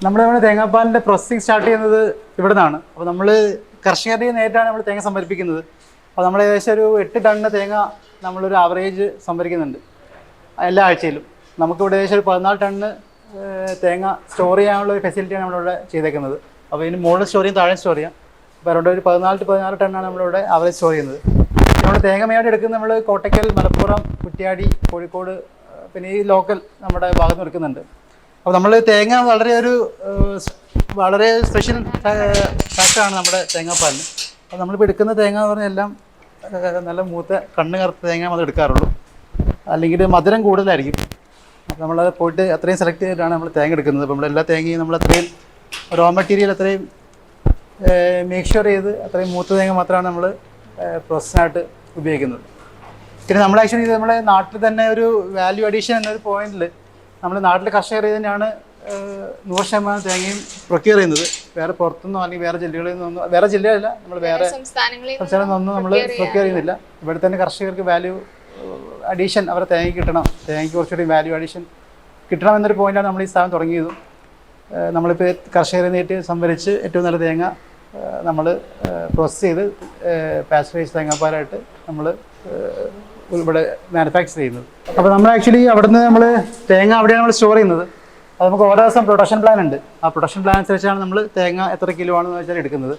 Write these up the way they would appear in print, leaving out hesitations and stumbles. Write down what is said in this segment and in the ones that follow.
നമ്മളിവിടെ തേങ്ങാപ്പാലിൻ്റെ processing start ചെയ്യുന്നത് ഇവിടെ നിന്നാണ്. അപ്പോൾ നമ്മൾ കർഷകരുടെ നേരിട്ടാണ് നമ്മൾ തേങ്ങ സംഭരിപ്പിക്കുന്നത്. അപ്പോൾ നമ്മൾ ഏകദേശം ഒരു 8 ടണ്ണ് തേങ്ങ നമ്മളൊരു ആവറേജ് സംഭരിക്കുന്നുണ്ട് എല്ലാ ആഴ്ചയിലും. നമുക്കിവിടെ ഏകദേശം ഒരു 14 ടണ്ണ് തേങ്ങ സ്റ്റോർ ചെയ്യാനുള്ള ഒരു ഫെസിലിറ്റിയാണ് നമ്മളിവിടെ ചെയ്തേക്കുന്നത്. അപ്പോൾ ഇതിന് മുകളിൽ സ്റ്റോർ ചെയ്യും, താഴെ സ്റ്റോർ ചെയ്യാം. അപ്പോൾ അറൗണ്ട് ഒരു 14 ടണ്ണാണ് നമ്മളിവിടെ ആവറേജ് സ്റ്റോർ ചെയ്യുന്നത്. നമ്മൾ തേങ്ങ മെയിനായിട്ട് എടുക്കുന്നത് നമ്മൾ കോട്ടയ്ക്കൽ, മലപ്പുറം, കുറ്റ്യാടി, കോഴിക്കോട്, പിന്നെ ഈ ലോക്കൽ നമ്മുടെ ഭാഗത്ത് നിന്ന് എടുക്കുന്നുണ്ട്. അപ്പോൾ നമ്മൾ തേങ്ങ വളരെ സ്പെഷ്യൽ ഫാക്ടറാണ് നമ്മുടെ തേങ്ങാപ്പാലിന്. അപ്പോൾ നമ്മളിപ്പോൾ എടുക്കുന്ന തേങ്ങ എന്ന് പറഞ്ഞാൽ എല്ലാം നല്ല മൂത്ത കണ്ണ് കറുത്ത തേങ്ങ നമ്മൾ എടുക്കാറുള്ളൂ, അല്ലെങ്കിൽ മധുരം കൂടുതലായിരിക്കും. അപ്പോൾ നമ്മളത് പോയിട്ട് അത്രയും സെലക്ട് ചെയ്തിട്ടാണ് നമ്മൾ തേങ്ങ എടുക്കുന്നത്. അപ്പോൾ നമ്മളെല്ലാ തേങ്ങയും നമ്മൾ അത്രയും റോ മെറ്റീരിയൽ അത്രയും മേക്ക് ഷുവർ ചെയ്ത് അത്രയും മൂത്ത തേങ്ങ മാത്രമാണ് നമ്മൾ പ്രോസസ്സിനായിട്ട് ഉപയോഗിക്കുന്നത്. പിന്നെ നമ്മൾ ആക്ച്വലി ഇത് നമ്മുടെ നാട്ടിൽ തന്നെ ഒരു വാല്യൂ അഡീഷൻ എന്നൊരു പോയിന്റിൽ നമ്മൾ നാട്ടിൽ കർഷകർ ഇതിനാണ് 100% തേങ്ങയും പ്രൊക്യൂർ ചെയ്യുന്നത്. വേറെ പുറത്തുനിന്നോ അല്ലെങ്കിൽ വേറെ ജില്ലകളിൽ നിന്നൊന്നും, വേറെ ജില്ലയല്ല, നമ്മൾ വേറെ സംസ്ഥാനങ്ങളിൽ നിന്നൊന്നും നമ്മൾ പ്രൊക്യൂർ ചെയ്യുന്നില്ല. ഇവിടെ തന്നെ കർഷകർക്ക് വാല്യൂ അഡീഷൻ അവരെ തേങ്ങയ്ക്ക് കിട്ടണം, തേങ്ങയ്ക്ക് കുറച്ചുകൂടി വാല്യൂ അഡീഷൻ കിട്ടണം എന്നൊരു പോയിന്റാണ് നമ്മൾ ഈ സ്ഥാപനം തുടങ്ങിയതും. നമ്മളിപ്പോൾ കർഷകരെ നേരിട്ട് സംഭരിച്ച് ഏറ്റവും നല്ല തേങ്ങ നമ്മൾ പ്രോസസ്സ് ചെയ്ത് പാസ്ചറൈസ് തേങ്ങാപ്പാലായിട്ട് നമ്മൾ ഇവിടെ മാനുഫാക്ചർ ചെയ്യുന്നത്. അപ്പോൾ നമ്മൾ ആക്ച്വലി അവിടുന്ന് നമ്മൾ തേങ്ങ അവിടെയാണ് നമ്മൾ സ്റ്റോർ ചെയ്യുന്നത്. അത് നമുക്ക് ഓരോ ദിവസം പ്രൊഡക്ഷൻ പ്ലാൻ ഉണ്ട്. ആ പ്രൊഡക്ഷൻ പ്ലാൻ അനുസരിച്ചാണ് നമ്മൾ തേങ്ങ എത്ര കിലോ ആണെന്ന് വെച്ചാൽ എടുക്കുന്നത്.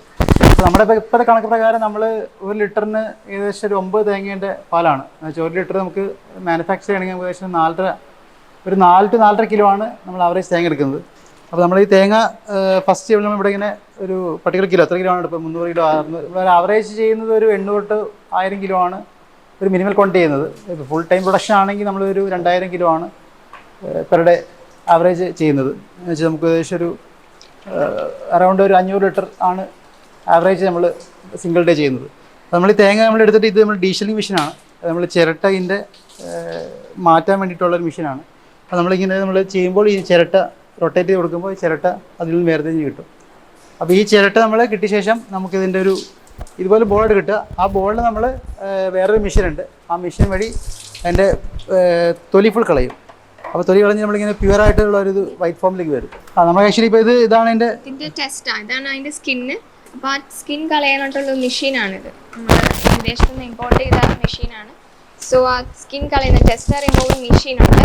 അപ്പോൾ നമ്മുടെ ഇപ്പോഴത്തെ കണക്ക് പ്രകാരം നമ്മൾ 1 ലിറ്ററിന് ഏകദേശം ഒരു 9 തേങ്ങേൻ്റെ പാലാണ്. എന്ന് വെച്ചാൽ 1 ലിറ്റർ നമുക്ക് മാനുഫാക്ചർ ചെയ്യണമെങ്കിൽ ഏകദേശം 4 to 4.5 കിലോ ആണ് നമ്മൾ ആവറേജ് തേങ്ങ എടുക്കുന്നത്. അപ്പോൾ നമ്മൾ ഈ തേങ്ങ ഫസ്റ്റ് നമ്മൾ ഇവിടെ ഇങ്ങനെ ഒരു പർട്ടിക്കുലർ കിലോ, എത്ര കിലോ ആണ് ഇപ്പോൾ 300 കിലോ 600, ആവറേജ് ചെയ്യുന്നത് ഒരു 800 to 1000 കിലോ ആണ് ഒരു മിനിമൽ ക്വാണ്ടിറ്റി ചെയ്യുന്നത്. ഇപ്പോൾ ഫുൾ ടൈം പ്രൊഡക്ഷൻ ആണെങ്കിൽ നമ്മളൊരു 2000 കിലോ ആണ് പെർ ഡേ ആവറേജ് ചെയ്യുന്നത്. എന്ന് വെച്ചാൽ നമുക്ക് ഏകദേശം ഒരു അറൗണ്ട് ഒരു 500 ലിറ്റർ ആണ് ആവറേജ് നമ്മൾ സിംഗിൾ ഡേ ചെയ്യുന്നത്. നമ്മൾ ഈ തേങ്ങ നമ്മൾ എടുത്തിട്ട് ഇത് നമ്മൾ ഡീഷലിംഗ് മെഷീനാണ്. നമ്മൾ ചിരട്ട ഇതിൻ്റെ മാറ്റാൻ വേണ്ടിയിട്ടുള്ളൊരു മെഷീനാണ്. അപ്പോൾ നമ്മളിങ്ങനെ നമ്മൾ ചെയ്യുമ്പോൾ ഈ ചിരട്ട റൊട്ടേറ്റ് ചെയ്ത് കൊടുക്കുമ്പോൾ ഈ ചിരട്ട അതിൽ നിന്ന് വേർതിരിഞ്ഞ് കിട്ടും. അപ്പോൾ ഈ ചിരട്ട നമ്മൾ കിട്ടിയ ശേഷം നമുക്കിതിൻ്റെ ഒരു ഇതുപോലെ ബോർഡ് കിട്ടുക. ആ ബോർഡിൽ നമ്മൾ വേറൊരു മെഷീനുണ്ട്. ആ മെഷീൻ വഴി അതിൻ്റെ തൊലി ഫുൾ കളയും. അപ്പോൾ തൊലി കളഞ്ഞ് നമ്മളിങ്ങനെ പ്യുവർ ആയിട്ടുള്ള ഒരു വൈറ്റ് ഫോമിലേക്ക് വരും. നമ്മൾ ആക്ച്വലി ഇപ്പോൾ ഇതാണ് ഇതിൻ്റെ ടെസ്റ്റാണ്, ഇതാണ് അതിൻ്റെ സ്കിന്ന്. അപ്പോൾ ആ സ്കിൻ കളയാനായിട്ടുള്ള മെഷീനാണിത്. നമ്മൾ വിദേശത്ത് നിന്ന് ഇമ്പോർട്ട് ചെയ്ത മെഷീനാണ്. സോ ആ സ്കിൻ കളയുന്ന ടെസ്റ്റർ റിമൂവൽ മെഷീനുണ്ട്.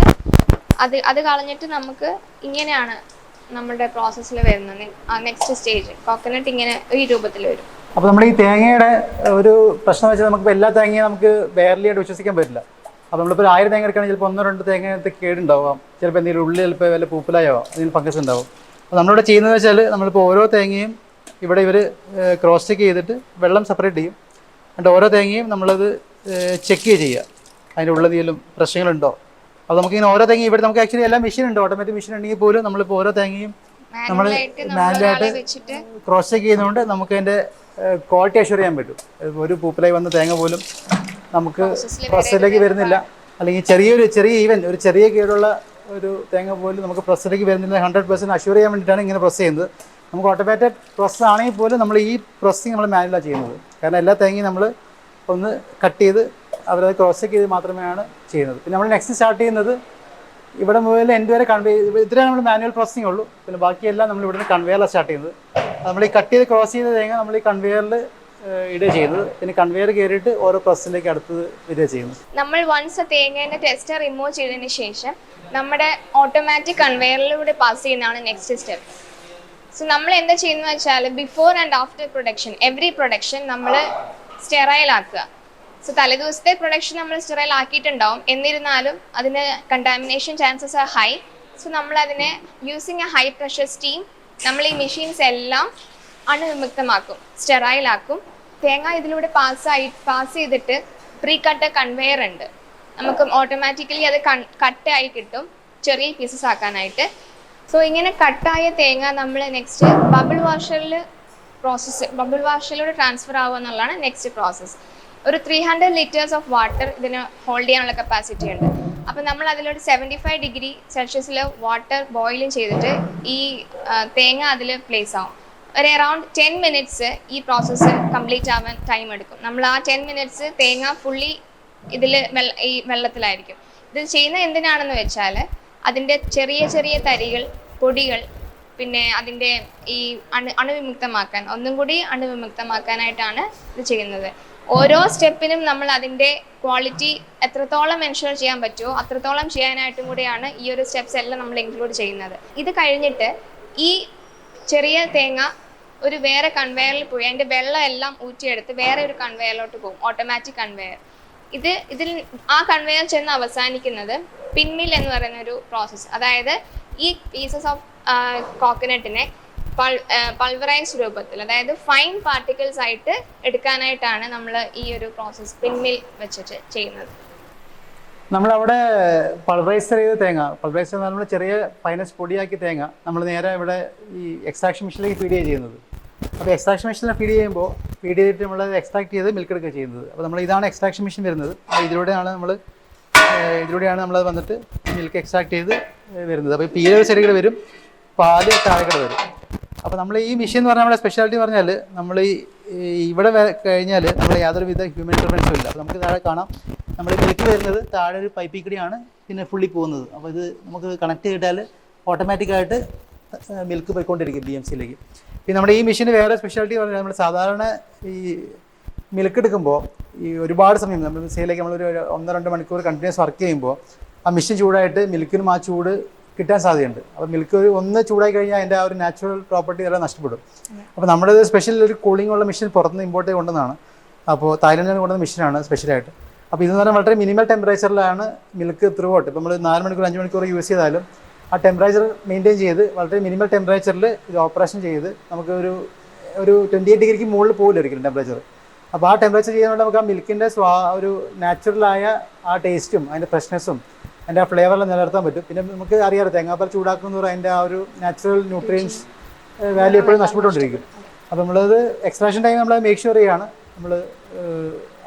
അത് കളഞ്ഞിട്ട് നമുക്ക് ഇങ്ങനെയാണ് നമ്മുടെ പ്രോസസ്സിൽ വരുന്നത്. നെക്സ്റ്റ് സ്റ്റേജ് കോക്കനട്ട് ഇങ്ങനെ ഈ രൂപത്തിൽ വരും. അപ്പോൾ നമ്മൾ ഈ തേങ്ങയുടെ ഒരു പ്രശ്നം വെച്ചാൽ നമുക്കിപ്പോൾ എല്ലാ തേങ്ങയും നമുക്ക് ബെയർലി ആയിട്ട് വിശ്വസിക്കാൻ പറ്റില്ല. അപ്പോൾ നമ്മളിപ്പോൾ 1000 തേങ്ങ എടുക്കുകയാണെങ്കിൽ ചിലപ്പോൾ 1-2 തേങ്ങ കേടുണ്ടാവാം, ചിലപ്പോൾ എന്തെങ്കിലും ഉള്ളിൽ ചിലപ്പോൾ വല്ല പൂപ്പലായോ അതിന് ഫംഗസ് ഉണ്ടാവും. അപ്പോൾ നമ്മളിവിടെ ചെയ്യുന്നത് വെച്ചാൽ നമ്മളിപ്പോൾ ഓരോ തേങ്ങയും ഇവിടെ ഇവർ ക്രോസ് ചെക്ക് ചെയ്തിട്ട് വെള്ളം സെപ്പറേറ്റ് ചെയ്യും. എന്നിട്ട് ഓരോ തേങ്ങയും നമ്മളത് ചെക്ക് ചെയ്യുക, അതിൻ്റെ ഉള്ളതിലും പ്രശ്നങ്ങളുണ്ടോ. അപ്പോൾ നമുക്കിങ്ങനെ ഓരോ തേങ്ങയും ഇവിടെ നമുക്ക് ആക്ച്വലി എല്ലാ മെഷീൻ ഉണ്ട്, ഓട്ടോമാറ്റിക് മെഷീൻ ഉണ്ടെങ്കിൽ പോലും നമ്മളിപ്പോൾ ഓരോ തേങ്ങയും നമ്മൾ മാനുവലായിട്ട് ക്രോസ് ചെക്ക് ചെയ്യുന്നതുകൊണ്ട് നമുക്ക് അതിൻ്റെ ക്വാളിറ്റി അഷ്യൂർ ചെയ്യാൻ പറ്റും. ഒരു പൂപ്പലായി വന്ന തേങ്ങ പോലും നമുക്ക് പ്രോസസ്സിലേക്ക് വരുന്നില്ല, അല്ലെങ്കിൽ ഒരു ചെറിയ കേടുള്ള ഒരു തേങ്ങ പോലും നമുക്ക് പ്രോസസ്സിലേക്ക് വരുന്നില്ല. 100% അഷ്യൂർ ചെയ്യാൻ വേണ്ടിയിട്ടാണ് ഇങ്ങനെ പ്രോസസ്സ് ചെയ്യുന്നത്. നമുക്ക് ഓട്ടോമാറ്റഡ് പ്രോസസ്സ് ആണെങ്കിൽ പോലും നമ്മൾ ഈ പ്രോസസ്സിങ് നമ്മൾ മാനുവലാണ് ചെയ്യുന്നത്. കാരണം എല്ലാ തേങ്ങയും നമ്മൾ ഒന്ന് കട്ട് ചെയ്ത് അവരത് ക്രോസ് ചെക്ക് ചെയ്ത് മാത്രമേയാണ് ചെയ്യുന്നത്. പിന്നെ നമ്മൾ നെക്സ്റ്റ് സ്റ്റാർട്ട് ചെയ്യുന്നത് ഇവിടെ മുതൽ എൻഡ് വരെ ഇത്രയാണ് നമ്മൾ മാനുവൽ പ്രോസസ്സിങ് ഉള്ളൂ. പിന്നെ ബാക്കിയെല്ലാം നമ്മൾ ഇവിടുന്ന് കൺവെയറിലാണ് സ്റ്റാർട്ട് ചെയ്യുന്നത്. നമ്മൾ ഈ കട്ട് ചെയ്ത് ക്രോസ് ചെയ്ത തേങ്ങ നമ്മൾ ഈ കൺവെയറിൽ ഇടുക ചെയ്യുന്നത്. പിന്നെ കൺവെയർ കയറിയിട്ട് ഓരോ പ്രോസസ്സിലേക്ക് അടുത്തത് ഇടുക ചെയ്യുന്നത്. നമ്മൾ വൺസ് തേങ്ങേൻ്റെ ടെസ്റ്റർ റിമൂവ് ചെയ്തതിന് ശേഷം നമ്മുടെ ഓട്ടോമാറ്റിക് കൺവെയറിലൂടെ പാസ് ചെയ്യുന്നതാണ് നെക്സ്റ്റ് സ്റ്റെപ്പ്. സോ നമ്മൾ എന്താ ചെയ്യുന്നത് വെച്ചാൽ before and after production every production നമ്മൾ സ്റ്റെറൈൽ ആക്കുക. സോ തലേദിവസത്തെ പ്രൊഡക്ഷൻ നമ്മൾ സ്റ്റെറൈൽ ആക്കിയിട്ടുണ്ടാവും, എന്നിരുന്നാലും അതിന് contamination chances are high. So നമ്മളതിനെ using a high pressure steam നമ്മൾ ഈ മെഷീൻസ് എല്ലാം അണുവിമുക്തമാക്കും, സ്റ്റെറൈലാക്കും. തേങ്ങ ഇതിലൂടെ പാസ് ചെയ്തിട്ട് പ്രീ കട്ട് കൺവെയർ ഉണ്ട്. നമുക്ക് ഓട്ടോമാറ്റിക്കലി അത് കട്ടായി കിട്ടും ചെറിയ പീസസ് ആക്കാനായിട്ട്. സോ ഇങ്ങനെ കട്ടായ തേങ്ങ നമ്മൾ നെക്സ്റ്റ് ബബിൾ വാഷറിലൂടെ ട്രാൻസ്ഫർ ആവുക എന്നുള്ളതാണ് നെക്സ്റ്റ് പ്രോസസ്സ്. ഒരു 300 ലിറ്റേഴ്സ് ഓഫ് വാട്ടർ ഇതിന് ഹോൾഡ് ചെയ്യാനുള്ള കപ്പാസിറ്റി ഉണ്ട്. അപ്പോൾ നമ്മൾ അതിലൊരു 75 ഡിഗ്രി സെൽഷ്യസിൽ വാട്ടർ ബോയിലിംഗ് ചെയ്തിട്ട് ഈ തേങ്ങ അതിൽ പ്ലേസ് ആവും. ഒരു അറൗണ്ട് 10 മിനിറ്റ്സ് ഈ പ്രോസസ്സ് കംപ്ലീറ്റ് ആവാൻ ടൈം എടുക്കും. നമ്മൾ ആ 10 മിനിറ്റ്സ് തേങ്ങ ഫുള്ളി ഈ വെള്ളത്തിലായിരിക്കും. ഇത് ചെയ്യുന്നത് എന്തിനാണെന്ന് വെച്ചാൽ അതിൻ്റെ ചെറിയ ചെറിയ തരികൾ, പൊടികൾ പിന്നെ അതിൻ്റെ ഈ അണുവിമുക്തമാക്കാൻ ഒന്നും കൂടി അണുവിമുക്തമാക്കാനായിട്ടാണ് ഇത് ചെയ്യുന്നത്. ഓരോ സ്റ്റെപ്പിനും നമ്മൾ അതിൻ്റെ ക്വാളിറ്റി എത്രത്തോളം എൻഷുർ ചെയ്യാൻ പറ്റുമോ അത്രത്തോളം ചെയ്യാനായിട്ടും കൂടിയാണ് ഈ ഒരു സ്റ്റെപ്സ് എല്ലാം നമ്മൾ ഇൻക്ലൂഡ് ചെയ്യുന്നത്. ഇത് കഴിഞ്ഞിട്ട് ഈ ചെറിയ തേങ്ങ ഒരു വേറെ കൺവെയറിൽ പോയി അതിൻ്റെ വെള്ളം എല്ലാം ഊറ്റിയെടുത്ത് വേറെ ഒരു കൺവെയറിലോട്ട് പോകും, ഓട്ടോമാറ്റിക് കൺവെയർ. ഇതിൽ ആ കൺവെയർ ചെന്ന് അവസാനിക്കുന്നത് പിൻമിൽ എന്ന് പറയുന്ന ഒരു പ്രോസസ്സ്. അതായത് ഈ പീസസ് ഓഫ് കോക്കനട്ടിനെ പൾവറൈസ്ഡ് രൂപത്തിൽ, അതായത് ഫൈൻ പാർട്ടിക്കിൾസ് ആയിട്ട് എടുക്കാനായിട്ടാണ് നമ്മൾ ഈ ഒരു പ്രോസസ്സ് പിൻമിൽ വെച്ചിട്ട് ചെയ്യുന്നത്. നമ്മളവിടെ പൾവറൈസ് ചെയ്ത തേങ്ങ, പൾവറൈസ് എന്ന് പറഞ്ഞാൽ ചെറിയ ഫൈനസ് പൊടിയാക്കിയ തേങ്ങ നമ്മൾ നേരെ ഇവിടെ ഈ എക്സ്ട്രാക്ഷൻ മെഷീനിലേക്ക് ഫീഡ് ചെയ്യുന്നത്. അപ്പോൾ എക്സ്ട്രാക്ഷൻ മെഷീനിൽ ഫീഡ് ചെയ്തിട്ട് നമ്മൾ എക്സ്ട്രാക്ട് ചെയ്ത് മിൽക്ക് എടുക്കുക ചെയ്യുന്നത്. അപ്പോൾ നമ്മൾ ഇതാണ് എക്സ്ട്രാക്ഷൻ മെഷീൻ വരുന്നത്. അപ്പോൾ ഇതിലൂടെയാണ് നമ്മൾ വന്നിട്ട് മിൽക്ക് എക്സ്ട്രാക്ട് ചെയ്ത് വരുന്നത്. അപ്പോൾ ഈ ഒരു സൈഡിൽ വരും, പാല് താഴെക്കട വരും. അപ്പോൾ നമ്മൾ ഈ മെഷീൻ എന്ന് പറഞ്ഞാൽ നമ്മുടെ സ്പെഷ്യാലിറ്റി പറഞ്ഞാൽ നമ്മൾ ഇവിടെ കഴിഞ്ഞാൽ നമ്മൾ യാതൊരുവിധ ഹ്യൂമൻ ഇൻ്റർവെൻഷനും ഇല്ല. അപ്പോൾ നമുക്ക് താഴെ കാണാം നമ്മൾ മിൽക്ക് വരുന്നത് താഴെ ഒരു പൈപ്പിൽ കൂടിയാണ് പിന്നെ ഫുള്ളി പോകുന്നത്. അപ്പോൾ ഇത് നമുക്ക് കണക്ട് ചെയ്താൽ ഓട്ടോമാറ്റിക്കായിട്ട് മിൽക്ക് പോയിക്കൊണ്ടിരിക്കും BMCയിലേക്ക്. പിന്നെ നമ്മുടെ ഈ മെഷീന് വേറെ സ്പെഷ്യാലിറ്റി പറഞ്ഞാൽ നമ്മൾ സാധാരണ ഈ മിൽക്ക് എടുക്കുമ്പോൾ ഈ ഒരുപാട് സമയം നമ്മൾ മിക്സിയിലേക്ക് നമ്മളൊരു 1-2 മണിക്കൂർ കണ്ടിന്യൂസ് വർക്ക് ചെയ്യുമ്പോൾ ആ മെഷീൻ ചൂടായിട്ട് മിൽക്കിനും ആ ചൂട് കിട്ടാൻ സാധ്യതയുണ്ട്. അപ്പോൾ മിൽക്ക് ഒന്ന് ചൂടായി കഴിഞ്ഞാൽ അതിൻ്റെ ആ ഒരു നാച്ചുറൽ പ്രോപ്പർട്ടി എല്ലാം നഷ്ടപ്പെടും. അപ്പോൾ നമ്മുടെ സ്പെഷ്യൽ ഒരു കൂളിംഗ് ഉള്ള മെഷീൻ പുറത്തുനിന്ന് ഇമ്പോർട്ട് കൊണ്ടുവന്നതാണ്. അപ്പോൾ തായ്ലൻഡിൽ കൊണ്ടുവന്ന മെഷീനാണ് സ്പെഷ്യലായിട്ട്. അപ്പോൾ ഇതെന്ന് പറഞ്ഞാൽ വളരെ മിനിമൽ ടെമ്പറേച്ചറിലാണ് മിൽക്ക് ത്രൂ ഔട്ട്. ഇപ്പോൾ നമ്മൾ 4 മണിക്കൂർ 5 മണിക്കൂർ യൂസ് ചെയ്താലും ആ ടെമ്പറേച്ചർ മെയിൻറ്റെയിൻ ചെയ്ത് വളരെ മിനിമൽ ടെമ്പറേച്ചറിൽ ഇത് ഓപ്പറേഷൻ ചെയ്ത് നമുക്ക് ഒരു 28 ഡിഗ്രിക്ക് മുകളിൽ പോകില്ല ഒരിക്കലും ടെമ്പറേച്ചർ. അപ്പോൾ ആ ടെമ്പറേച്ചർ ചെയ്യുന്നതുകൊണ്ട് നമുക്ക് ആ മിൽക്കിൻ്റെ ഒരു നാച്ചുറലായ ആ ടേസ്റ്റും അതിൻ്റെ ഫ്രഷ്നെസ്സും അതിൻ്റെ ആ ഫ്ലേവറെല്ലാം നിലനിർത്താൻ പറ്റും. പിന്നെ നമുക്ക് അറിയാറ് തേങ്ങാപ്പാൽ ചൂടാക്കുന്നതോറും അതിൻ്റെ ആ ഒരു നാച്ചുറൽ ന്യൂട്രിയൻസ് വാല്യൂ എപ്പോഴും നഷ്ടപ്പെട്ടുകൊണ്ടിരിക്കും. അപ്പോൾ നമ്മളത് എക്സ്ട്രാക്ഷൻ ടൈം നമ്മൾ മേക്ക് ഷുവർ ചെയ്യുകയാണ് നമ്മൾ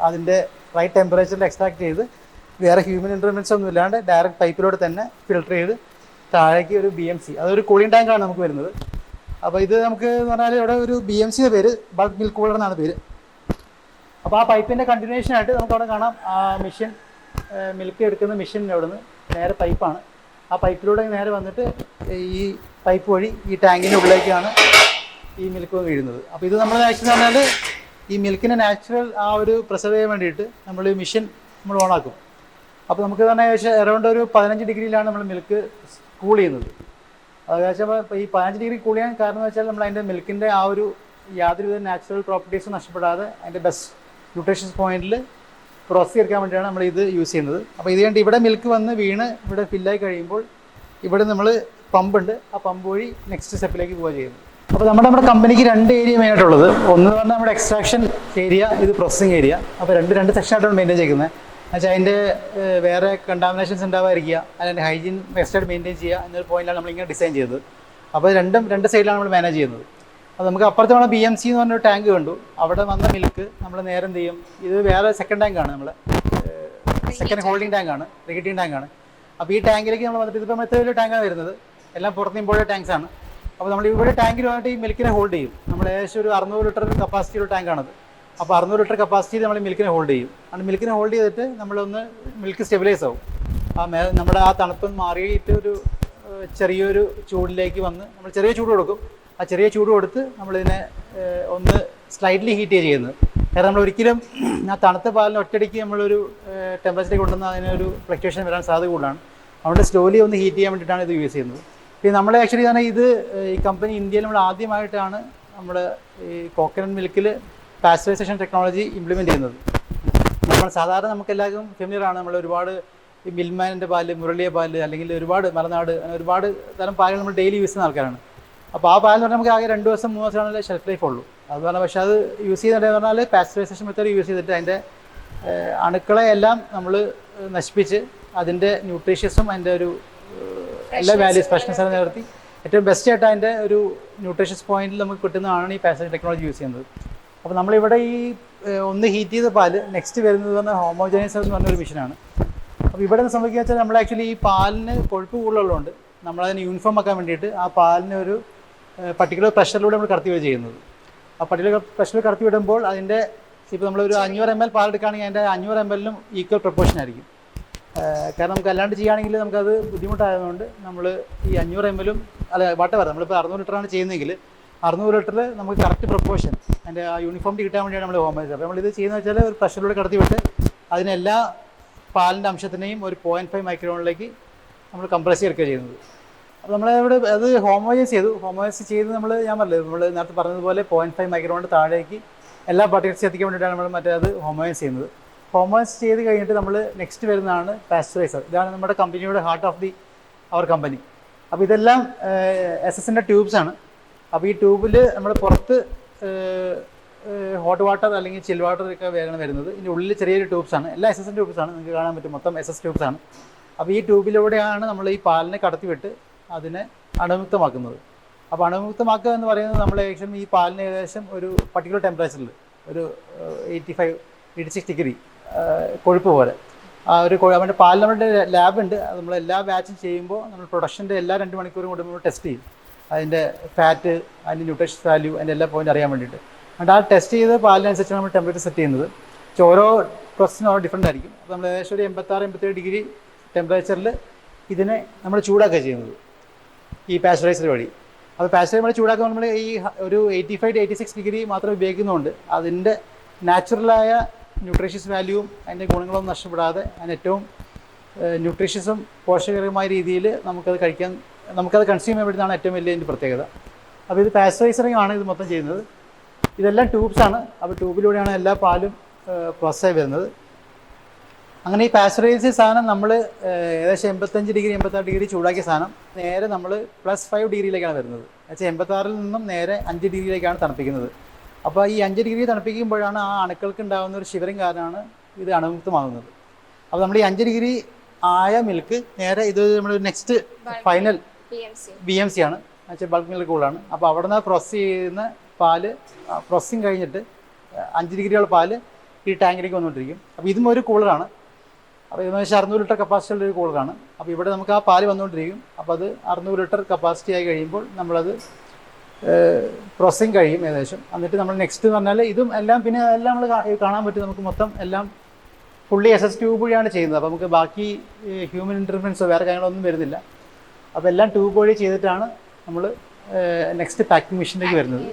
അതിൻ്റെ റൈറ്റ് ടെമ്പറേച്ചറിൽ എക്സ്ട്രാക്ട് ചെയ്ത് വേറെ ഹ്യൂമൻ ഇൻ്റർവെൻഷൻ ഒന്നും ഇല്ലാണ്ട് ഡയറക്റ്റ് പൈപ്പിലൂടെ തന്നെ ഫിൽട്ടർ ചെയ്ത് താഴേക്ക് ഒരു BMC, അതൊരു കൂളിംഗ് ടാങ്കാണ് നമുക്ക് വരുന്നത്. അപ്പോൾ ഇത് നമുക്ക് എന്ന് പറഞ്ഞാൽ ഇവിടെ ഒരു BMCയുടെ പേര് ബൾക്ക് മിൽക്ക് കൂളർ എന്നാണ് പേര്. അപ്പോൾ ആ പൈപ്പിൻ്റെ കണ്ടിന്യൂഷൻ ആയിട്ട് നമുക്ക് അവിടെ കാണാം ആ മെഷീൻ മിൽക്ക് എടുക്കുന്ന മെഷീനിൻ്റെ അവിടെ നിന്ന് നേരെ പൈപ്പാണ്. ആ പൈപ്പിലൂടെ നേരെ വന്നിട്ട് ഈ പൈപ്പ് വഴി ഈ ടാങ്കിൻ്റെ ഉള്ളിലേക്കാണ് ഈ മിൽക്ക് വീഴുന്നത്. അപ്പോൾ ഇത് നമ്മൾ ആക്ച്വലി പറഞ്ഞാൽ ഈ മിൽക്കിനെ നാച്ചുറൽ ആ ഒരു പ്രിസർവ് ചെയ്യാൻ വേണ്ടിയിട്ട് നമ്മൾ ഈ മെഷീൻ നമ്മൾ ഓണാക്കും. അപ്പോൾ നമുക്ക് തന്നെ ഏകദേശം അറൗണ്ട് ഒരു 15 ഡിഗ്രിയിലാണ് നമ്മൾ മിൽക്ക് കൂൾ ചെയ്യുന്നത്. അത് വെച്ചാൽ ഈ 15 ഡിഗ്രി കൂൾ ചെയ്യാൻ കാരണം എന്ന് വെച്ചാൽ നമ്മൾ അതിൻ്റെ മിൽക്കിൻ്റെ ആ ഒരു യാതൊരുവിധ നാച്ചുറൽ പ്രോപ്പർട്ടീസും നഷ്ടപ്പെടാതെ അതിൻ്റെ ബെസ്റ്റ് ന്യൂട്രീഷ്യസ് പോയിന്റിൽ പ്രോസസ് ചെയ്തെടുക്കാൻ വേണ്ടിയാണ് നമ്മൾ ഇത് യൂസ് ചെയ്യുന്നത്. അപ്പോൾ ഇത് കഴിഞ്ഞിട്ട് ഇവിടെ മിൽക്ക് വന്ന് വീണ് ഇവിടെ ഫില്ലായി കഴിയുമ്പോൾ ഇവിടെ നമ്മൾ പമ്പുണ്ട്, ആ പമ്പ് വഴി നെക്സ്റ്റ് സ്റ്റെപ്പിലേക്ക് പോവുക ചെയ്യുന്നത്. അപ്പോൾ നമ്മുടെ കമ്പനിക്ക് 2 ഏരിയ മെയിനായിട്ടുള്ളത്. ഒന്ന് പറഞ്ഞാൽ നമ്മുടെ എക്സ്ട്രാക്ഷൻ ഏരിയ, ഇത് പ്രോസസ്സിങ് ഏരിയ. അപ്പോൾ രണ്ട് സെക്ഷനായിട്ടാണ് മെയിൻറ്റെയിൻ ചെയ്യുന്നത്. എന്നുവെച്ചാൽ അതിൻ്റെ വേറെ കണ്ടാമിനേഷൻസ് ഉണ്ടാവാതിരിക്കുക, അതിൻ്റെ ഹൈജീൻ ബെസ്റ്റായിട്ട് മെയിൻറ്റെയിൻ ചെയ്യുക എന്നൊരു പോയിന്റാണ് നമ്മളിങ്ങനെ ഡിസൈൻ ചെയ്തത്. അപ്പോൾ രണ്ട് സൈഡിലാണ് നമ്മൾ മാനേജ് ചെയ്യുന്നത്. അപ്പോൾ നമുക്ക് അപ്പുറത്ത് വേണം BMC എന്ന് പറഞ്ഞൊരു ടാങ്ക് കണ്ടു. അവിടെ വന്ന മിൽക്ക് നമ്മൾ നേരെ എന്ത് ചെയ്യും, ഇത് വേറെ സെക്കൻഡ് ടാങ്കാണ്, നമ്മൾ സെക്കൻഡ് ഹോൾഡിംഗ് ടാങ്കാണ്, റിഗറ്റിംഗ് ടാങ്കാണ്. അപ്പോൾ ഈ ടാങ്കിലേക്ക് നമ്മൾ വന്നിട്ട് ഇതിപ്പോൾ എത്ര വലിയ ടാങ്കാണ് വരുന്നത്, എല്ലാം പുറത്ത് ഇമ്പോർട്ടഡ് ടാങ്ക്സ് ആണ്. അപ്പോൾ നമ്മൾ ഇവിടെ ടാങ്കിൽ വന്നിട്ട് ഈ മിൽക്കിനെ ഹോൾഡ് ചെയ്യും. നമ്മൾ ഏകദേശം ഒരു 600 ലിറ്റർ കപ്പാസിറ്റി ഒരു ടാങ്കാണത്. അപ്പോൾ 600 ലിറ്റർ കപ്പാസിറ്റിയിൽ നമ്മൾ മിൽക്കിനെ ഹോൾഡ് ചെയ്യും. അത് മിൽക്കിനെ ഹോൾഡ് ചെയ്തിട്ട് നമ്മളൊന്ന് മിൽക്ക് സ്റ്റെബിലൈസ് ആവും. നമ്മുടെ ആ തണുപ്പ് മാറിയിട്ട് ഒരു ചെറിയൊരു ചൂടിലേക്ക് വന്ന് നമ്മൾ ചെറിയ ചൂട് കൊടുക്കും. ആ ചെറിയ ചൂട് കൊടുത്ത് നമ്മളിതിനെ ഒന്ന് സ്ലൈറ്റ്ലി ഹീറ്റ് ചെയ്യുന്നത്. കാരണം നമ്മൾ ഒരിക്കലും ആ തണുത്ത പാലിന് ഒറ്റയടിക്ക് നമ്മളൊരു ടെമ്പറേച്ചറിലേക്ക് കൊണ്ടുവന്ന് അതിനൊരു ഫ്ലക്ച്വേഷൻ വരാൻ സാധ്യത കൂടുതലാണ്. അതുകൊണ്ട് സ്ലോലി ഒന്ന് ഹീറ്റ് ചെയ്യാൻ വേണ്ടിയിട്ടാണ് ഇത് യൂസ് ചെയ്യുന്നത്. പിന്നെ നമ്മൾ ആക്ച്വലി തന്നെ ഇത് ഈ കമ്പനി ഇന്ത്യയിൽ നമ്മൾ ആദ്യമായിട്ടാണ് നമ്മൾ ഈ കോക്കനട്ട് മിൽക്കിൽ പാസ്ചറൈസേഷൻ ടെക്നോളജി ഇംപ്ലിമെൻറ്റ് ചെയ്യുന്നത്. നമ്മൾ സാധാരണ നമുക്കെല്ലാവർക്കും ഫെമിലിയറാണ്. നമ്മൾ ഒരുപാട് ഈ മിൽമാനിൻ്റെ പാല്, മുരളിയ പാല്, അല്ലെങ്കിൽ ഒരുപാട് മലനാട്, ഒരുപാട് തരം പാലുകൾ നമ്മൾ ഡെയിലി യൂസ് ചെയ്യുന്ന ആൾക്കാരാണ്. അപ്പോൾ ആ പാലെന്ന് പറഞ്ഞാൽ നമുക്ക് ആകെ 2 ദിവസം 3 ദിവസമാണല്ലേ ഷെൽഫ് ലൈഫ് ഉള്ളൂ. അത് പറഞ്ഞാൽ പക്ഷേ അത് യൂസ് ചെയ്യുന്നതെന്ന് പറഞ്ഞാൽ പാസ്ചറൈസേഷൻ മെത്തേഡ് യൂസ് ചെയ്തിട്ട് അതിൻ്റെ അണുക്കളെ എല്ലാം നമ്മൾ നശിപ്പിച്ച് അതിൻ്റെ ന്യൂട്രീഷ്യസും അതിൻ്റെ ഒരു എല്ലാ വാല്യൂസ് ഫ്രഷ്നെസ് എല്ലാം നിലനിർത്തി ഏറ്റവും ബെസ്റ്റ് ആയിട്ട് അതിൻ്റെ ഒരു ന്യൂട്രീഷ്യസ് പോയിന്റിൽ നമുക്ക് കിട്ടുന്നതാണ് ഈ പാസ്ചറൈസേഷൻ ടെക്നോളജി യൂസ് ചെയ്യുന്നത്. അപ്പോൾ നമ്മളിവിടെ ഈ ഒന്ന് ഹീറ്റ് ചെയ്ത പാല് നെക്സ്റ്റ് വരുന്നത് പറഞ്ഞാൽ ഹോമോജനൈസർ എന്ന് പറഞ്ഞൊരു മെഷീനാണ്. അപ്പോൾ ഇവിടെ നിന്ന് സംഭവിക്കുക വെച്ചാൽ നമ്മൾ ആക്ച്വലി ഈ പാലിന് കൊഴുപ്പ് കൂടുതലുള്ളതുകൊണ്ട് നമ്മളതിന് യൂണിഫോം ആക്കാൻ വേണ്ടിയിട്ട് ആ പാലിന് ഒരു പർട്ടിക്കുലർ പ്രഷറിലൂടെ നമ്മൾ കടത്തി വിടുക ചെയ്യുന്നത്. ആ പർട്ടിക്കുലർ പ്രഷറിൽ കടത്തി വിടുമ്പോൾ അതിൻ്റെ ഇപ്പോൾ നമ്മളൊരു 500 ml പാലെടുക്കുകയാണെങ്കിൽ അതിൻ്റെ 500 ml ഈക്വൽ പ്രൊപ്പോർഷൻ ആയിരിക്കും. കാരണം നമുക്ക് അല്ലാണ്ട് ചെയ്യുകയാണെങ്കിൽ നമുക്കത് ബുദ്ധിമുട്ടായതുകൊണ്ട് നമ്മൾ ഈ 500 ml അല്ല വട്ടവർ നമ്മളിപ്പോൾ 600 ലിറ്ററാണ് ചെയ്യുന്നതെങ്കിൽ 600 ലിറ്ററിൽ നമുക്ക് കറക്റ്റ് പ്രൊപ്പോർഷൻ അതിൻ്റെ ആ യൂണിഫോമിറ്റി കിട്ടാൻ വേണ്ടിയാണ് നമ്മൾ ഹോമോജൈസ്. അപ്പോൾ നമ്മളിത് ചെയ്യുന്നത് വെച്ചാൽ ഒരു പ്രഷറിലൂടെ കടത്തി വിട്ട് അതിനെല്ലാ പാലിൻ്റെ അംശത്തിനെയും ഒരു 0.5 മൈക്രോണിലേക്ക് നമ്മൾ കംപ്രസ് ചെയ്തെടുക്കുക ചെയ്യുന്നത്. അപ്പോൾ നമ്മളിവിടെ അത് ഹോമോജൈസ് ചെയ്ത് ഞാൻ പറഞ്ഞില്ലേ നമ്മൾ നേരത്തെ പറഞ്ഞതുപോലെ 0.5 മൈക്രോണിൻ്റെ താഴേക്ക് എല്ലാ പാർട്ടിക്കൽസ് എത്തിക്കാൻ വേണ്ടിയിട്ടാണ് നമ്മൾ മറ്റേ അത് ഹോമോജൈസ് ചെയ്യുന്നത്. ഹോമോജൈസ് ചെയ്ത് കഴിഞ്ഞിട്ട് നമ്മൾ നെക്സ്റ്റ് വരുന്നതാണ് പാസ്ചറൈസർ. ഇതാണ് നമ്മുടെ കമ്പനിയുടെ ഹാർട്ട് ഓഫ് അവർ കമ്പനി. അപ്പോൾ ഇതെല്ലാം SS-ൻ്റെ ട്യൂബ്സാണ്. അപ്പോൾ ഈ ട്യൂബിൽ നമ്മൾ പുറത്ത് ഹോട്ട് വാട്ടർ അല്ലെങ്കിൽ ചിൽ വാട്ടർ ഒക്കെ വേഗം വരുന്നത്. ഇതിൻ്റെ ഉള്ളിൽ ചെറിയൊരു ട്യൂബ്സാണ്. എല്ലാ SS-ൻ്റെ ട്യൂബ്സാണ്, നിങ്ങൾക്ക് കാണാൻ പറ്റും, മൊത്തം SS ട്യൂബ്സാണ്. അപ്പോൾ ഈ ട്യൂബിലൂടെയാണ് നമ്മൾ ഈ പാലിനെ കടത്തിവിട്ട് അതിനെ അണുമുക്തമാക്കുന്നത്. അപ്പോൾ അണുമുക്തമാക്കുക എന്ന് പറയുന്നത് നമ്മൾ ഏകദേശം ഈ പാലിന് ഏകദേശം ഒരു പർട്ടിക്കുലർ ടെമ്പറേച്ചറിൽ ഒരു 86 ഡിഗ്രി കൊഴുപ്പ് പോലെ ആ ഒരു നമ്മുടെ പാലിൽ നമ്മുടെ ലാബുണ്ട്. അത് നമ്മൾ എല്ലാ ബാച്ചും ചെയ്യുമ്പോൾ നമ്മൾ പ്രൊഡക്ഷൻ്റെ എല്ലാ 2 മണിക്കൂറും കൊണ്ട് നമ്മൾ ടെസ്റ്റ് ചെയ്യും അതിൻ്റെ ഫാറ്റ്, അതിൻ്റെ ന്യൂട്രീഷ്യസ് വാല്യൂ, അതിൻ്റെ എല്ലാ പോയിന്റ് അറിയാൻ വേണ്ടിയിട്ട്. എന്നിട്ട് ആ ടെസ്റ്റ് ചെയ്ത് പാലിനനുസരിച്ചാണ് നമ്മൾ ടെമ്പറേച്ചർ സെറ്റ് ചെയ്യുന്നത്. ഓരോ പ്രോസസ്സിനും ഓരോ ഡിഫറെൻ്റ് ആയിരിക്കും. അപ്പോൾ നമ്മൾ ഏകദേശം ഒരു 86-87 ഡിഗ്രി ടെമ്പറേച്ചറിൽ ഇതിനെ നമ്മൾ ചൂടാക്കുക ചെയ്യുന്നത് ഈ പാസ്ചറൈസർ വഴി. അപ്പോൾ പാസ്ചറൈസർ നമ്മൾ ചൂടാക്കുമ്പോൾ നമ്മൾ ഈ ഒരു 85 to 86 ഡിഗ്രി മാത്രം ഉപയോഗിക്കുന്നതുകൊണ്ട് അതിൻ്റെ നാച്ചുറലായ ന്യൂട്രീഷ്യസ് വാല്യൂവും അതിൻ്റെ ഗുണങ്ങളൊന്നും നഷ്ടപ്പെടാതെ അതിന് ഏറ്റവും ന്യൂട്രീഷ്യസും പോഷകരമായ രീതിയിൽ നമുക്കത് കൺസ്യൂം ചെയ്യാൻ വേണ്ടിയിട്ടാണ് ഏറ്റവും വലിയ ഇതിൻ്റെ പ്രത്യേകത. അപ്പോൾ ഇത് പാസ്ചറൈസറിങ് ആണ് ഇത് മൊത്തം ചെയ്യുന്നത്. ഇതെല്ലാം ട്യൂബ്സാണ്. അപ്പോൾ ട്യൂബിലൂടെയാണ് എല്ലാ പാലും പ്രോസസ്സായി വരുന്നത്. അങ്ങനെ ഈ പാസ്ചറൈസ് സാധനം നമ്മൾ ഏകദേശം 85 ഡിഗ്രി 86 ഡിഗ്രി ചൂടാക്കിയ സാധനം നേരെ നമ്മൾ +5 ഡിഗ്രിയിലേക്കാണ് വരുന്നത്. എന്നുവെച്ചാൽ 86-ൽ നിന്നും നേരെ 5 ഡിഗ്രിയിലേക്കാണ് തണുപ്പിക്കുന്നത്. അപ്പോൾ ഈ 5 ഡിഗ്രി തണുപ്പിക്കുമ്പോഴാണ് ആ അണുക്കൾക്ക് ഉണ്ടാകുന്ന ഒരു ഷിവറിങ് കാരണമാണ് ഇത് അണുമുക്തമാകുന്നത്. അപ്പോൾ നമ്മൾ ഈ 5 ഡിഗ്രി ആയ മിൽക്ക് നേരെ ഇത് നമ്മൾ നെക്സ്റ്റ് ഫൈനൽ BMC ആണ്, എന്നുവെച്ചാൽ ബൾക്ക് മിൽക്ക് കൂളാണ്. അപ്പോൾ അവിടെ നിന്ന് പ്രോസസ്സ് ചെയ്യുന്ന പാല് പ്രോസസ്സിങ് കഴിഞ്ഞിട്ട് 5 ഡിഗ്രിയുള്ള പാല് ഈ ടാങ്കിലേക്ക് വന്നുകൊണ്ടിരിക്കും. അപ്പോൾ ഇതും ഒരു കൂളറാണ്. അപ്പോൾ ഇതെന്ന് വെച്ചാൽ 600 ലിറ്റർ കപ്പാസിറ്റി ഉള്ളൊരു കൂളറാണ്. അപ്പോൾ ഇവിടെ നമുക്ക് ആ പാല് വന്നുകൊണ്ടിരിക്കും. അപ്പോൾ അത് 600 ലിറ്റർ കപ്പാസിറ്റി ആയി കഴിയുമ്പോൾ നമ്മളത് പ്രോസസ്സിങ് കഴിയും ഏകദേശം. എന്നിട്ട് നമ്മൾ നെക്സ്റ്റ് എന്ന് പറഞ്ഞാൽ ഇതും എല്ലാം പിന്നെ എല്ലാം നമ്മൾ കാണാൻ പറ്റും. നമുക്ക് മൊത്തം എല്ലാം ഫുള്ളി SS ട്യൂബ് വഴിയാണ് ചെയ്യുന്നത്. അപ്പോൾ നമുക്ക് ബാക്കി ഹ്യൂമൻ ഇൻ്റർഫറൻസോ വേറെ കാര്യങ്ങളൊന്നും വരുന്നില്ല. അപ്പോൾ എല്ലാം ട്യൂബ് വഴി ചെയ്തിട്ടാണ് നമ്മൾ നെക്സ്റ്റ് പാക്കിംഗ് മെഷീനിലേക്ക് വരുന്നത്.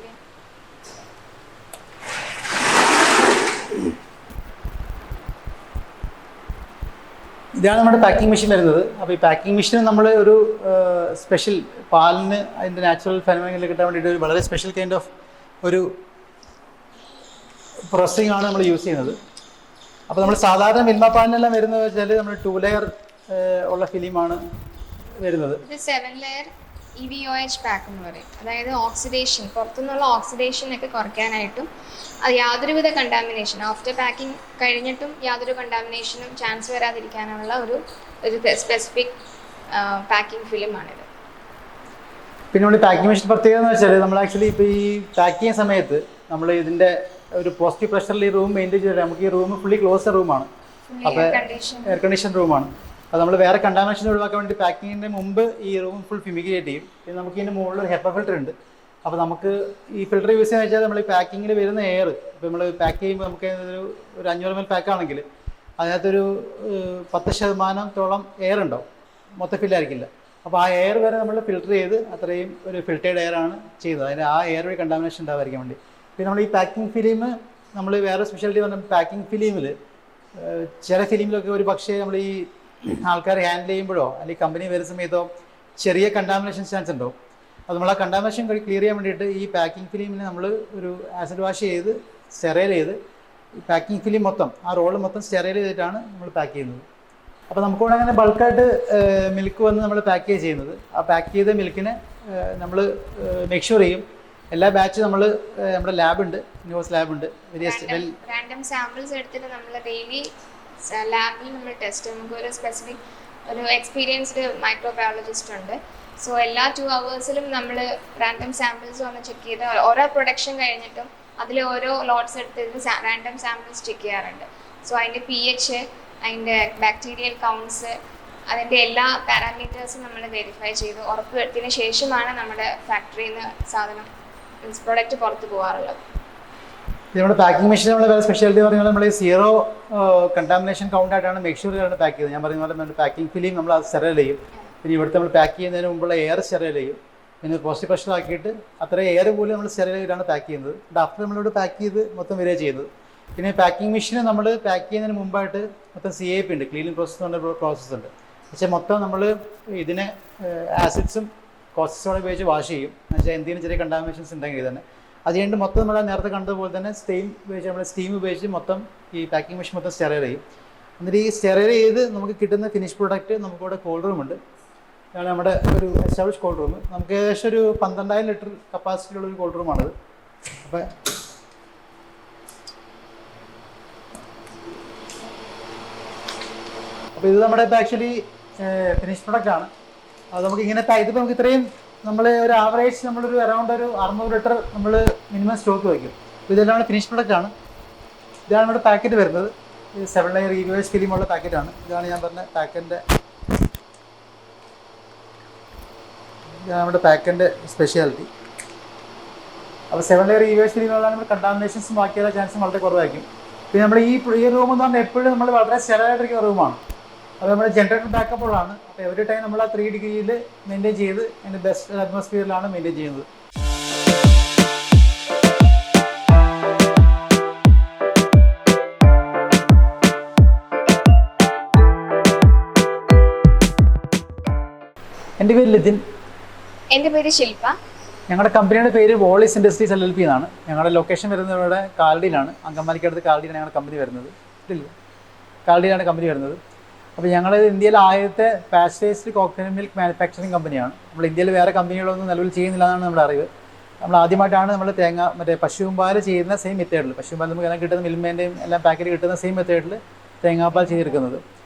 ഇതാണ് നമ്മുടെ പാക്കിംഗ് മെഷീൻ വരുന്നത്. അപ്പോൾ ഈ പാക്കിംഗ് മെഷീൻ നമ്മൾ ഒരു സ്പെഷ്യൽ പാലിന് അതിൻ്റെ നാച്ചുറൽ ഫെനോമിനൽ കിട്ടാൻ വേണ്ടിയിട്ട് ഒരു വളരെ സ്പെഷ്യൽ കൈൻഡ് ഓഫ് ഒരു പ്രോസസ്സിംഗ് ആണ് നമ്മൾ യൂസ് ചെയ്യുന്നത്. അപ്പോൾ നമ്മൾ സാധാരണ മിൽമ പാലിനെല്ലാം വരുന്നത് വെച്ചാൽ നമ്മൾ 2 ലെയർ ഉള്ള ഫിലിമാണ് വരുന്നത്. 7 ലെയർ EVOH പാക്ക് എന്ന് പറയും. അതായത് ഓക്സിഡേഷൻ, പുറത്തുനിന്നുള്ള ഓക്സിഡേഷൻ ഒക്കെ കുറയ്ക്കാനായിട്ടും അത് യാതൊരുവിധ കണ്ടാമിനേഷൻ ആഫ്റ്റർ പാക്കിംഗ് കഴിഞ്ഞിട്ടും യാതൊരു കണ്ടാമിനേഷനും ചാൻസ് വരാതിരിക്കാനുള്ള ഒരു സ്പെസിഫിക് പാക്കിംഗ് ഫിലിമാണിത്. പിന്നെ നമ്മൾ പാക്കിംഗ് മെഷീൻ പ്രത്യേകത എന്ന് വെച്ചാൽ നമ്മൾ ആക്ച്വലി ഇപ്പോൾ ഈ പാക്ക് ചെയ്യുന്ന സമയത്ത് നമ്മൾ ഇതിൻ്റെ ഒരു പോസിറ്റീവ് പ്രഷറിൽ ഈ റൂം മെയിൻറ്റെയിൻ ചെയ്തിട്ട് നമുക്ക് ഈ റൂം ഫുള്ളി ക്ലോസ് റൂമാണ്. അപ്പോൾ എയർ കണ്ടീഷൻ റൂമാണ്. അപ്പോൾ നമ്മൾ വേറെ കണ്ടാമിനേഷൻ ഒഴിവാക്കാൻ വേണ്ടി പാക്കിങ്ങിൻ്റെ മുമ്പ് ഈ റൂം ഫുൾ ഫിമിഗേറ്റ് ചെയ്യും. പിന്നെ നമുക്ക് ഇതിൻ്റെ മുകളിൽ ഒരു HEPA ഫിൽറ്റർ ഉണ്ട്. അപ്പോൾ നമുക്ക് ഈ ഫിൽറ്റർ യൂസ് ചെയ്യുന്നത് വെച്ചാൽ നമ്മൾ ഈ പാക്കിങ്ങിൽ വരുന്ന എയർ ഇപ്പോൾ നമ്മൾ പാക്ക് ചെയ്യുമ്പോൾ നമുക്ക് ഒരു 500 ml പാക്കാണെങ്കിൽ അതിനകത്തൊരു 10% എയർ ഉണ്ടാവും, മൊത്തം ഫില്ലായിരിക്കില്ല. അപ്പോൾ ആ എയർ വരെ നമ്മൾ ഫിൽറ്റർ ചെയ്ത് അത്രയും ഒരു ഫിൽറ്റേഡ് എയർ ആണ് ചെയ്തത്. അതിന് ആ എയർ വഴി കണ്ടാമിനേഷൻ ഉണ്ടാവാതിരിക്കാൻ വേണ്ടി. പിന്നെ നമ്മൾ ഈ പാക്കിംഗ് ഫിലിം നമ്മൾ വേറെ സ്പെഷ്യാലിറ്റി പറഞ്ഞാൽ പാക്കിംഗ് ഫിലിമിൽ ചില ഫിലിമിലൊക്കെ ഒരു പക്ഷേ നമ്മൾ ഈ ആൾക്കാർ ഹാൻഡിൽ ചെയ്യുമ്പോഴോ അല്ലെങ്കിൽ കമ്പനി വരുന്ന സമയത്തോ ചെറിയ കണ്ടാമിനേഷൻ ചാൻസ് ഉണ്ടാവും. അപ്പോൾ നമ്മൾ ആ കണ്ടാമിനേഷൻ ക്ലിയർ ചെയ്യാൻ വേണ്ടിയിട്ട് ഈ പാക്കിംഗ് ഫിലിമിനെ നമ്മൾ ഒരു ആസിഡ് വാഷ് ചെയ്ത് സ്റ്റെറൈൽ ചെയ്ത് ഈ പാക്കിംഗ് ഫിലിം മൊത്തം ആ റോള് മൊത്തം സ്റ്റെറൈൽ ചെയ്തിട്ടാണ് നമ്മൾ പാക്ക് ചെയ്യുന്നത്. അപ്പോൾ നമുക്കിവിടെ അങ്ങനെ ബൾക്കായിട്ട് മിൽക്ക് വന്ന് നമ്മൾ പാക്ക് ചെയ്യുന്നത്. ആ പാക്ക് ചെയ്ത മിൽക്കിനെ നമ്മൾ മേക്ക് ഷുവർ ചെയ്യും എല്ലാ ബാച്ചും നമ്മൾ നമ്മുടെ ലാബുണ്ട്, ന്യൂസ് ലാബുണ്ട്, റാൻഡം സാമ്പിൾസ് എടുത്തിട്ട് നമ്മൾ ഡെയിലി ലാബിൽ നമ്മൾ ടെസ്റ്റ് നമുക്ക് ഒരു സ്പെസിഫിക് ഒരു എക്സ്പീരിയൻസ്ഡ് മൈക്രോബയോളജിസ്റ്റ് ഉണ്ട്. സോ എല്ലാ 2 hours നമ്മൾ റാൻഡം സാമ്പിൾസ് വന്ന് ചെക്ക് ചെയ്ത് ഓരോ പ്രൊഡക്ഷൻ കഴിഞ്ഞിട്ടും അതിൽ ഓരോ ലോട്ട്സ് എടുത്തിട്ട് റാൻഡം സാമ്പിൾസ് ചെക്ക് ചെയ്യാറുണ്ട്. സോ അതിൻ്റെ pH, അതിൻ്റെ ബാക്ടീരിയൽ കൗണ്ട്സ്, അതിൻ്റെ എല്ലാ പാരാമീറ്റേഴ്സും നമ്മൾ വെരിഫൈ ചെയ്ത് ഉറപ്പ് വരുത്തിയതിന് ശേഷമാണ് നമ്മുടെ ഫാക്ടറിയിൽ നിന്ന് സാധനം പ്രൊഡക്റ്റ് പുറത്ത് പോകാറുള്ളത്. നമ്മുടെ പാക്കിംഗ് മെഷീൻ നമ്മൾ വേറെ സ്പെഷ്യാലിറ്റി പറഞ്ഞാൽ നമ്മൾ സീറോ കണ്ടാമിനേഷൻ കൗണ്ടായിട്ടാണ് മേക്ക് ഷുവർ ആണ് പാക്ക് ചെയ്യുന്നത്. ഞാൻ പറയുന്ന പോലെ നമ്മുടെ പാക്കിംഗ് ഫിലിം നമ്മൾ അത് സ്റ്റെറൈൽ ചെയ്യും. പിന്നെ ഇവിടുത്തെ നമ്മൾ പാക്ക് ചെയ്യുന്നതിന് മുമ്പുള്ള എയർ സ്റ്റെറൈൽ ചെയ്യും. പിന്നെ പോസിറ്റീവ് പ്രഷർ ആക്കിയിട്ട് അത്രയും എയർ പോലും നമ്മൾ സ്റ്റെറൈൽ ചെയ്തിട്ടാണ് പാക്ക് ചെയ്യുന്നത്. ആഫ്റ്റർ നമ്മളിവിടെ പാക്ക് ചെയ്ത് മൊത്തം വരിക ചെയ്യുന്നത്. പിന്നെ പാക്കിംഗ് മെഷീൻ നമ്മൾ പാക്ക് ചെയ്യുന്നതിന് മുമ്പായിട്ട് മൊത്തം CIP ഉണ്ട്, ക്ലീനിങ് പ്രോസസ്സ് എന്ന് പറഞ്ഞ പ്രോസസ്സ് ഉണ്ട്. പക്ഷേ മൊത്തം നമ്മൾ ഇതിനെ ആസിഡ്സും കോസ്റ്റോടെ ഉപയോഗിച്ച് വാഷ് ചെയ്യും. എന്ന് വെച്ചാൽ എന്തെങ്കിലും ചെറിയ കണ്ടാമിനേഷൻസ് ഉണ്ടെങ്കിൽ തന്നെ അത് കഴിഞ്ഞിട്ട് മൊത്തം നമ്മൾ നേരത്തെ കണ്ടതുപോലെ തന്നെ സ്റ്റീം ഉപയോഗിച്ച് മൊത്തം ഈ പാക്കിംഗ് മെഷീൻ മൊത്തം സ്റ്റെറൈൽ ചെയ്യും. എന്നിട്ട് ഈ സ്റ്റെറൈൽ ചെയ്ത് നമുക്ക് കിട്ടുന്ന ഫിനിഷ് പ്രോഡക്റ്റ് നമുക്കിവിടെ കോൾഡ് റൂം ഉണ്ട്. ഇതാണ് നമ്മുടെ ഒരു എസ്റ്റാബ്ലിഷ് കോൾഡ് റൂം. നമുക്ക് ഏകദേശം ഒരു 12,000 ലിറ്റർ കപ്പാസിറ്റിയുള്ള ഒരു കോൾഡ് റൂമാണിത്. അപ്പോൾ ഇത് നമ്മുടെ ഇപ്പോൾ ആക്ച്വലി ഫിനിഷ് പ്രൊഡക്റ്റ് ആണ്. അത് നമുക്ക് ഇങ്ങനെ ഇതിപ്പോൾ നമുക്ക് ഇത്രയും നമ്മൾ ഒരു ആവറേജ് നമ്മളൊരു അറൗണ്ട് ഒരു 600 ലിറ്റർ നമ്മൾ മിനിമം സ്റ്റോക്ക് വയ്ക്കും. അപ്പോൾ ഇതെല്ലാം നമ്മുടെ ഫിനിഷ് പ്രൊഡക്റ്റ് ആണ്. ഇതാണ് നമ്മുടെ പാക്കറ്റ് വരുന്നത്. 7 ലെയർ EVS ഫിലിമുള്ള പാക്കറ്റാണ്. ഇതാണ് ഞാൻ പറഞ്ഞ പാക്കറ്റിൻ്റെ ഇതാണ് നമ്മുടെ പാക്കിൻ്റെ സ്പെഷ്യാലിറ്റി. അപ്പോൾ 7 ലെയർ EVS ഫിലിമുള്ള നമ്മൾ കണ്ടാമിനേഷൻസും ബാക്കിയുള്ള ചാൻസും വളരെ കുറവായിരിക്കും. പിന്നെ നമ്മൾ ഈ റൂം എന്ന് പറഞ്ഞാൽ എപ്പോഴും നമ്മൾ വളരെ സ്റ്റെറൈലായിട്ടിരിക്കുന്ന റൂമാണ്. അത് നമ്മുടെ ജനറേറ്റർ ബാക്കപ്പ് ഉള്ളതാണ്. അപ്പോൾ എവറി ടൈം നമ്മൾ ആ 3 ഡിഗ്രിയിൽ മെയിൻറ്റെയിൻ ചെയ്ത് അതിൻ്റെ ബെസ്റ്റ് അറ്റ്മോസ്ഫിയറിലാണ് മെയിൻറ്റെയിൻ ചെയ്യുന്നത്. എൻ്റെ പേര് ലിതിൻ. എൻ്റെ പേര് ശില്പ. ഞങ്ങളുടെ കമ്പനിയുടെ പേര് വോളിസ് ഇൻഡസ്ട്രീസ് LLP എന്നാണ്. ഞങ്ങളുടെ ലൊക്കേഷൻ വരുന്നത് ഇവിടെ കാലടിയിലാണ്. അങ്കമാലിക്കടുത്ത് കാലടിയിലാണ് ഞങ്ങളുടെ കമ്പനി വരുന്നത്. കാലടിയിലാണ് കമ്പനി വരുന്നത്. അപ്പോൾ ഞങ്ങൾ ഇന്ത്യയിലെ ആദ്യത്തെ പാസ്ചറൈസ്ഡ് കോക്കനട്ട് മിൽക്ക് മാനുഫാക്ചറിങ് കമ്പനിയാണ്. നമ്മൾ ഇന്ത്യയിൽ വേറെ കമ്പനികളൊന്നും നിലവിൽ ചെയ്യുന്നില്ല എന്നാണ് നമ്മുടെ അറിവ്. നമ്മൾ ആദ്യമായിട്ടാണ് നമ്മൾ മറ്റേ പശുമ്പാൽ ചെയ്യുന്ന സെയിം മെത്തേഡിൽ, പശുമ്പാൽ നമുക്ക് എല്ലാം കിട്ടുന്ന മിൽമേൻ്റെയും എല്ലാം പാക്കറ്റ് കിട്ടുന്ന സെയിം മെത്തേഡിൽ തേങ്ങാപ്പാൽ ചെയ്തെടുക്കുന്നത്.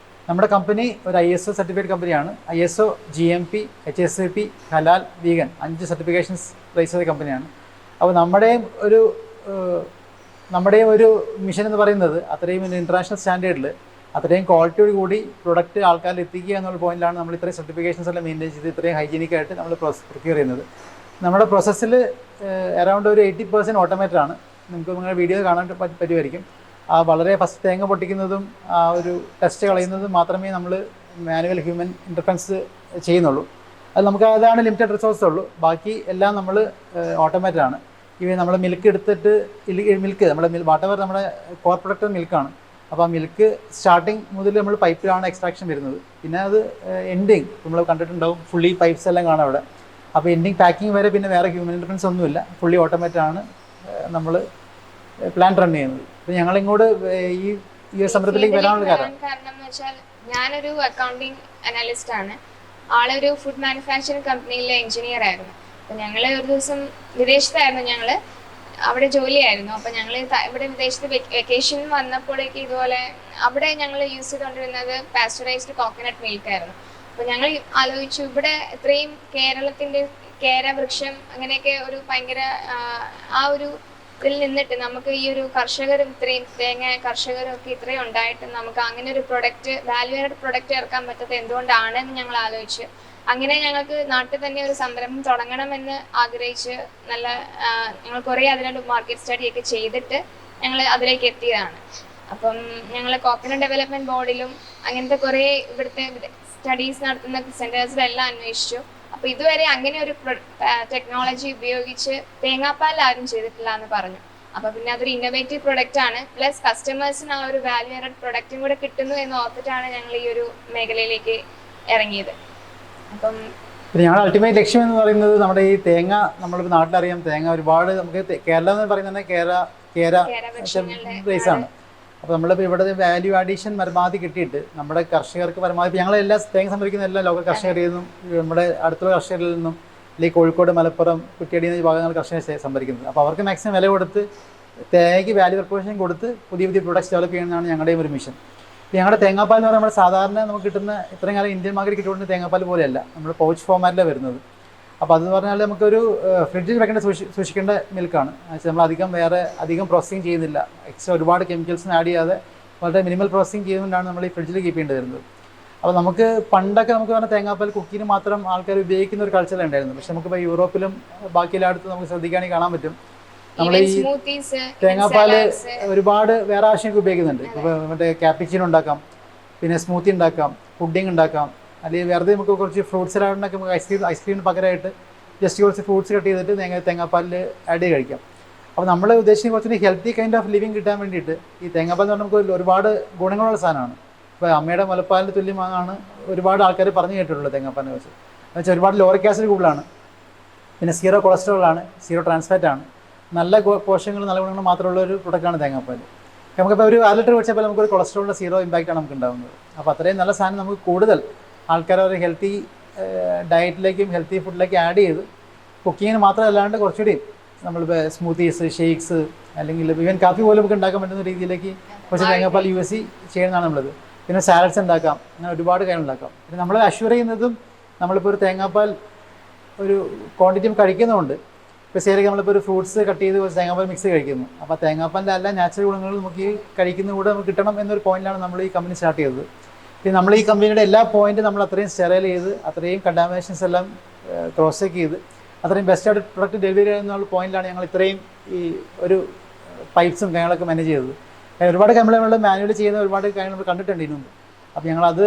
നമ്മുടെ കമ്പനി ഒരു ISO സർട്ടിഫൈഡ് കമ്പനിയാണ്. ISO, GMP, HACCP, ഹലാൽ, വീഗൻ 5 സർട്ടിഫിക്കേഷൻസ് റൈസ് ചെയ്ത കമ്പനിയാണ്. അപ്പോൾ നമ്മുടെയും ഒരു മിഷൻ എന്ന് പറയുന്നത് അത്രയും ഇൻ്റർനാഷണൽ സ്റ്റാൻഡേർഡിൽ അത്രയും ക്വാളിറ്റിയോട് കൂടി പ്രൊഡക്റ്റ് ആൾക്കാരിൽ എത്തിക്കുക എന്നുള്ള പോയിന്റിലാണ് നമ്മൾ ഇത്രയും സർട്ടിഫിക്കേഷൻസ് എല്ലാം മെയിൻറ്റെയിൻ ചെയ്ത് ഇത്രയും ഹൈജീനിക്കായിട്ട് നമ്മൾ പ്രൊക്യൂർ ചെയ്യുന്നത്. നമ്മുടെ പ്രോസസ്സിൽ അറൗണ്ട് ഒരു 80% ഓട്ടോമേറ്റഡ് ആണ്. നിങ്ങൾക്ക് നിങ്ങളുടെ വീഡിയോ കാണാൻ പറ്റുമായിരിക്കും. ആ വളരെ ഫസ്റ്റ് തേങ്ങ പൊട്ടിക്കുന്നതും ആ ഒരു ടെസ്റ്റ് കളയുന്നതും മാത്രമേ നമ്മൾ മാനുവൽ ഹ്യൂമൻ ഇൻ്റർഫറൻസ് ചെയ്യുന്നുള്ളൂ. അത് നമുക്ക് അതാണ് ലിമിറ്റഡ് റിസോഴ്സേ ഉള്ളൂ. ബാക്കി എല്ലാം നമ്മൾ ഓട്ടോമേറ്റഡ് ആണ്. നമ്മൾ മിൽക്ക് എടുത്തിട്ട് നമ്മുടെ വാട്ടവർ നമ്മുടെ കോർ പ്രൊഡക്റ്റ് മിൽക്കാണ്. അപ്പോൾ ആ മിൽക്ക് സ്റ്റാർട്ടിങ് മുതൽ നമ്മൾ പൈപ്പിലാണ് എക്സ്ട്രാക്ഷൻ വരുന്നത്. പിന്നെ അത് എൻഡിങ് നമ്മൾ കണ്ടിട്ടുണ്ടാവും, ഫുള്ളി പൈപ്പ്സ് എല്ലാം കാണാം അവിടെ. അപ്പോൾ എൻഡിങ് പാക്കിംഗ് വരെ പിന്നെ വേറെ ഹ്യൂമൻ ഇൻ്റർഫറൻസ് ഒന്നുമില്ല. ഫുള്ളി ഓട്ടോമേറ്റഡ് ആണ് നമ്മൾ പ്ലാൻ റൺ ചെയ്യുന്നത്. അപ്പോൾ ഞങ്ങളിങ്ങോട്ട് ഈ സംരംഭത്തിലേക്ക് വരാനുള്ള കാരണം എന്ന് വെച്ചാൽ ഞാനൊരു അക്കൗണ്ടിങ് അനലിസ്റ്റ് ആണ്. ആളൊരു ഫുഡ് മാനുഫാക്ചറിങ് കമ്പനിയിലെ എഞ്ചിനീയർ ആയിരുന്നു. അപ്പോൾ ഞങ്ങൾ ഒരു ദിവസം വിദേശത്തായിരുന്നു, ഞങ്ങൾ അവിടെ ജോലിയായിരുന്നു. അപ്പോൾ ഞങ്ങൾ ഇവിടെ വിദേശത്ത് വെക്കേഷൻ വന്നപ്പോഴേക്ക് ഇതുപോലെ അവിടെ ഞങ്ങൾ യൂസ് ചെയ്തുകൊണ്ടിരുന്നത് പാസ്ചറൈസ്ഡ് കോക്കനട്ട് മിൽക്കായിരുന്നു. അപ്പോൾ ഞങ്ങൾ ആലോചിച്ചു, ഇവിടെ ഇത്രയും കേരളത്തിൻ്റെ കേരവൃക്ഷം അങ്ങനെയൊക്കെ ഒരു ഭയങ്കര ആ ഒരു ഇതിൽ നിന്നിട്ട് നമുക്ക് ഈ ഒരു കർഷകരും ഇത്രയും തേങ്ങ കർഷകരും ഒക്കെ ഇത്രയും ഉണ്ടായിട്ട് നമുക്ക് അങ്ങനെ ഒരു പ്രൊഡക്റ്റ് വാല്യൂഡ് പ്രൊഡക്റ്റ് ഇറക്കാൻ പറ്റാത്ത എന്തുകൊണ്ടാണെന്ന് ഞങ്ങൾ ആലോചിച്ച്, അങ്ങനെ ഞങ്ങൾക്ക് നാട്ടിൽ തന്നെ ഒരു സംരംഭം തുടങ്ങണമെന്ന് ആഗ്രഹിച്ച് ഞങ്ങൾ കുറേ അതിനൊരു മാർക്കറ്റ് സ്റ്റഡിയൊക്കെ ചെയ്തിട്ട് ഞങ്ങൾ അതിലേക്ക് എത്തിയതാണ്. അപ്പം ഞങ്ങൾ കോക്കനട്ട് ഡെവലപ്മെൻറ്റ് ബോർഡിലും അങ്ങനത്തെ കുറേ ഇവിടുത്തെ സ്റ്റഡീസ് നടത്തുന്ന സെൻറ്റേഴ്സിലെല്ലാം അന്വേഷിച്ചു. അപ്പോൾ ഇതുവരെ അങ്ങനെ ഒരു ടെക്നോളജി ഉപയോഗിച്ച് തേങ്ങാപ്പാൽ ആരും ചെയ്തിട്ടില്ല എന്ന് പറഞ്ഞു. അപ്പോൾ പിന്നെ അതൊരു ഇന്നോവേറ്റീവ് പ്രൊഡക്റ്റ് ആണ്, പ്ലസ് കസ്റ്റമേഴ്സിന് ആ ഒരു വാല്യൂ ആഡഡ് പ്രൊഡക്റ്റും കൂടെ കിട്ടുന്നു എന്ന് ഓർത്തിട്ടാണ് ഞങ്ങൾ ഈ ഒരു മേഖലയിലേക്ക് ഇറങ്ങിയത്. അപ്പം ഞങ്ങളുടെ അൾട്ടിമേറ്റ് ലക്ഷ്യം എന്ന് പറയുന്നത് നമ്മുടെ ഈ തേങ്ങ, നമ്മളിപ്പോൾ നാട്ടിലറിയാം തേങ്ങ ഒരുപാട് നമുക്ക് കേരളം എന്ന് പറയുന്നത് കേര റൈസാണ്. അപ്പോൾ നമ്മളിപ്പോൾ ഇവിടെ വാല്യൂ അഡീഷൻ പരമാവധി കിട്ടിയിട്ട് നമ്മുടെ കർഷകർക്ക് പരമാവധി ഞങ്ങളെല്ലാ തേങ്ങ സംഭരിക്കുന്ന എല്ലാ ലോക്കൽ കർഷകരിൽ നിന്നും നമ്മുടെ അടുത്തുള്ള കർഷകരിൽ നിന്നും അല്ലെങ്കിൽ കോഴിക്കോട്, മലപ്പുറം, കുറ്റ്യാടി എന്നീ ഭാഗങ്ങൾ കർഷകർ സംഭരിക്കുന്നത്. അപ്പോൾ അവർക്ക് മാക്സിമം വില കൊടുത്ത് തേങ്ങയ്ക്ക് വാല്യൂ പ്രൊപ്പോർഷൻ കൊടുത്ത് പുതിയ പുതിയ പ്രൊഡക്ട്സ് ഡെവലപ്പ് ചെയ്യുന്നതാണ് ഞങ്ങളുടെയും ഒരു മിഷൻ. ഞങ്ങളുടെ തേങ്ങാപ്പാൽ എന്ന് പറയുമ്പോൾ സാധാരണ നമുക്ക് കിട്ടുന്ന ഇത്രയും കാലം ഇന്ത്യൻ മാർക്കറ്റ് കിട്ടുന്ന തേങ്ങാപ്പാൽ പോലെയല്ല, നമ്മൾ പൗച്ച് ഫോമാറ്റിലാണ് വരുന്നത്. അപ്പോൾ അതെന്ന് പറഞ്ഞാൽ നമുക്കൊരു ഫ്രിഡ്ജിൽ വെക്കേണ്ട സൂക്ഷിക്കേണ്ട മിൽക്കാണ്. നമ്മൾ അധികം പ്രോസസ്സിങ് ചെയ്യുന്നില്ല, എക്സ്ട്രാ ഒരുപാട് കെമിക്കൽസിന് ആഡ് ചെയ്യാതെ വളരെ മിനിമൽ പ്രോസസ്സിങ് ചെയ്യുന്നതുകൊണ്ടാണ് നമ്മൾ ഈ ഫ്രിഡ്ജിൽ കീപ്പ് ചെയ്യേണ്ടി വരുന്നത്. അപ്പോൾ നമുക്ക് പണ്ടൊക്കെ നമുക്ക് പറഞ്ഞാൽ തേങ്ങാപ്പാൽ കുക്കിന് മാത്രം ആൾക്കാർ ഉപയോഗിക്കുന്ന ഒരു കൾച്ചർ ഉണ്ടായിരുന്നു. പക്ഷെ നമുക്കിപ്പോൾ യൂറോപ്പിലും ബാക്കി എല്ലായിടത്തും നമുക്ക് ശ്രദ്ധിക്കുകയാണെങ്കിൽ കാണാൻ പറ്റും നമ്മൾ ഈ തേങ്ങാപ്പാൽ ഒരുപാട് വേറെ ആവശ്യമൊക്കെ ഉപയോഗിക്കുന്നുണ്ട്. ഇപ്പോൾ മറ്റേ ക്യാപ്പിച്ചിനോ ഉണ്ടാക്കാം, പിന്നെ സ്മൂത്തി ഉണ്ടാക്കാം, പുഡിംഗ് ഉണ്ടാക്കാം, അല്ലെങ്കിൽ വെറുതെ നമുക്ക് കുറച്ച് ഫ്രൂട്ട്സ് സലാഡുണ്ടാക്കി നമുക്ക് ഐസ്ക്രീമിന് പകരമായിട്ട് ജസ്റ്റ് കുറച്ച് ഫ്രൂട്ട്സ് കട്ട് ചെയ്തിട്ട് തേങ്ങാപ്പാലിൽ ആഡ് ചെയ്ത് കഴിക്കാം. അപ്പോൾ നമ്മൾ ഉദ്ദേശിക്കുന്ന കുറച്ചുകൂടി ഹെൽത്തി കൈൻഡ് ഓഫ് ലിവിങ് കിട്ടാൻ വേണ്ടിയിട്ട് ഈ തേങ്ങാപ്പാൽ എന്ന് പറഞ്ഞാൽ നമുക്ക് ഒരുപാട് ഗുണങ്ങളുള്ള സാധനമാണ്. ഇപ്പോൾ അമ്മയുടെ മുലപ്പാലിന് തുല്യമാണ് ഒരുപാട് ആൾക്കാർ പറഞ്ഞു കേട്ടിട്ടുള്ളത് തേങ്ങാപ്പാലിനെ കുറിച്ച്. എന്നുവെച്ചാൽ ഒരുപാട് ലോറിക് ആസിഡ് കൂടുതലാണ്, പിന്നെ സീറോ കൊളസ്ട്രോളാണ്, സീറോ ട്രാൻസ്ഫാറ്റാണ്, നല്ല പോഷകങ്ങൾ നല്ല ഗുണങ്ങൾ മാത്രമുള്ള ഒരു പ്രൊഡക്റ്റാണ് തേങ്ങാപ്പാൽ. നമുക്കിപ്പോൾ ഒരു 1 ലിറ്റർ കുടിച്ചപ്പോൾ നമുക്കൊരു കൊളസ്ട്രോളിൻ്റെ സീറോ ഇമ്പാക്റ്റാണ് നമുക്ക് ഉണ്ടാകുന്നത്. അപ്പോൾ അത്രയും നല്ല സാധനം നമുക്ക് കൂടുതൽ ആൾക്കാരെ ഒരു ഹെൽത്തി ഡയറ്റിലേക്കും ഹെൽത്തി ഫുഡിലേക്കും ആഡ് ചെയ്ത് കുക്കിങ്ങിന് മാത്രമല്ലാണ്ട് കുറച്ചുകൂടി നമ്മളിപ്പോൾ സ്മൂത്തീസ്, ഷേക്സ്, അല്ലെങ്കിൽ ഈവൻ കാപ്പി പോലും നമുക്ക് ഉണ്ടാക്കാൻ പറ്റുന്ന രീതിയിലേക്ക് കുറച്ച് തേങ്ങാപ്പാൽ ചെയ്യുന്നതാണ് നമ്മളത്. പിന്നെ സാലഡ്സ് ഉണ്ടാക്കാം, അങ്ങനെ ഒരുപാട് കാര്യങ്ങൾ ഉണ്ടാക്കാം. പിന്നെ നമ്മൾ അഷ്യൂർ ചെയ്യുന്നതും നമ്മളിപ്പോൾ ഒരു തേങ്ങാപ്പാൽ ഒരു ക്വാണ്ടിറ്റി കഴിക്കുന്നതുകൊണ്ട് ഇപ്പോൾ ശരിക്കും നമ്മളിപ്പോൾ ഒരു ഫ്രൂട്ട്സ് കട്ട് ചെയ്ത് കുറച്ച് തേങ്ങാപ്പാൽ മിക്സ് കഴിക്കുന്നു. അപ്പോൾ തേങ്ങാപ്പാലിൻ്റെ എല്ലാ നാച്ചുറൽ ഗുണങ്ങൾ നമുക്ക് ഈ കഴിക്കുന്ന കൂടെ നമുക്ക് കിട്ടണം എന്നൊരു പോയിന്റിലാണ് നമ്മൾ ഈ കമ്പനി സ്റ്റാർട്ട് ചെയ്തത്. പിന്നെ നമ്മൾ ഈ കമ്പനിയുടെ എല്ലാ പോയിന്റും നമ്മൾ അത്രയും സ്റ്റെറൈൽ ചെയ്ത് അത്രയും കണ്ടാമിനേഷൻസ് എല്ലാം ക്രോസ് ചെക്ക് ചെയ്ത് അത്രയും ബെസ്റ്റായിട്ട് പ്രൊഡക്റ്റ് ഡെലിവറി എന്നുള്ള പോയിന്റിലാണ് ഞങ്ങൾ ഇത്രയും ഈ ഒരു പൈപ്പ്സും കാര്യങ്ങളൊക്കെ മാനേജ് ചെയ്തത്. ഒരുപാട് നമ്മൾ മാനുവലി ചെയ്യുന്ന ഒരുപാട് കാര്യങ്ങൾ നമ്മൾ കണ്ടിട്ടുണ്ട് ഇതിനു മുമ്പ്. അപ്പോൾ ഞങ്ങളത്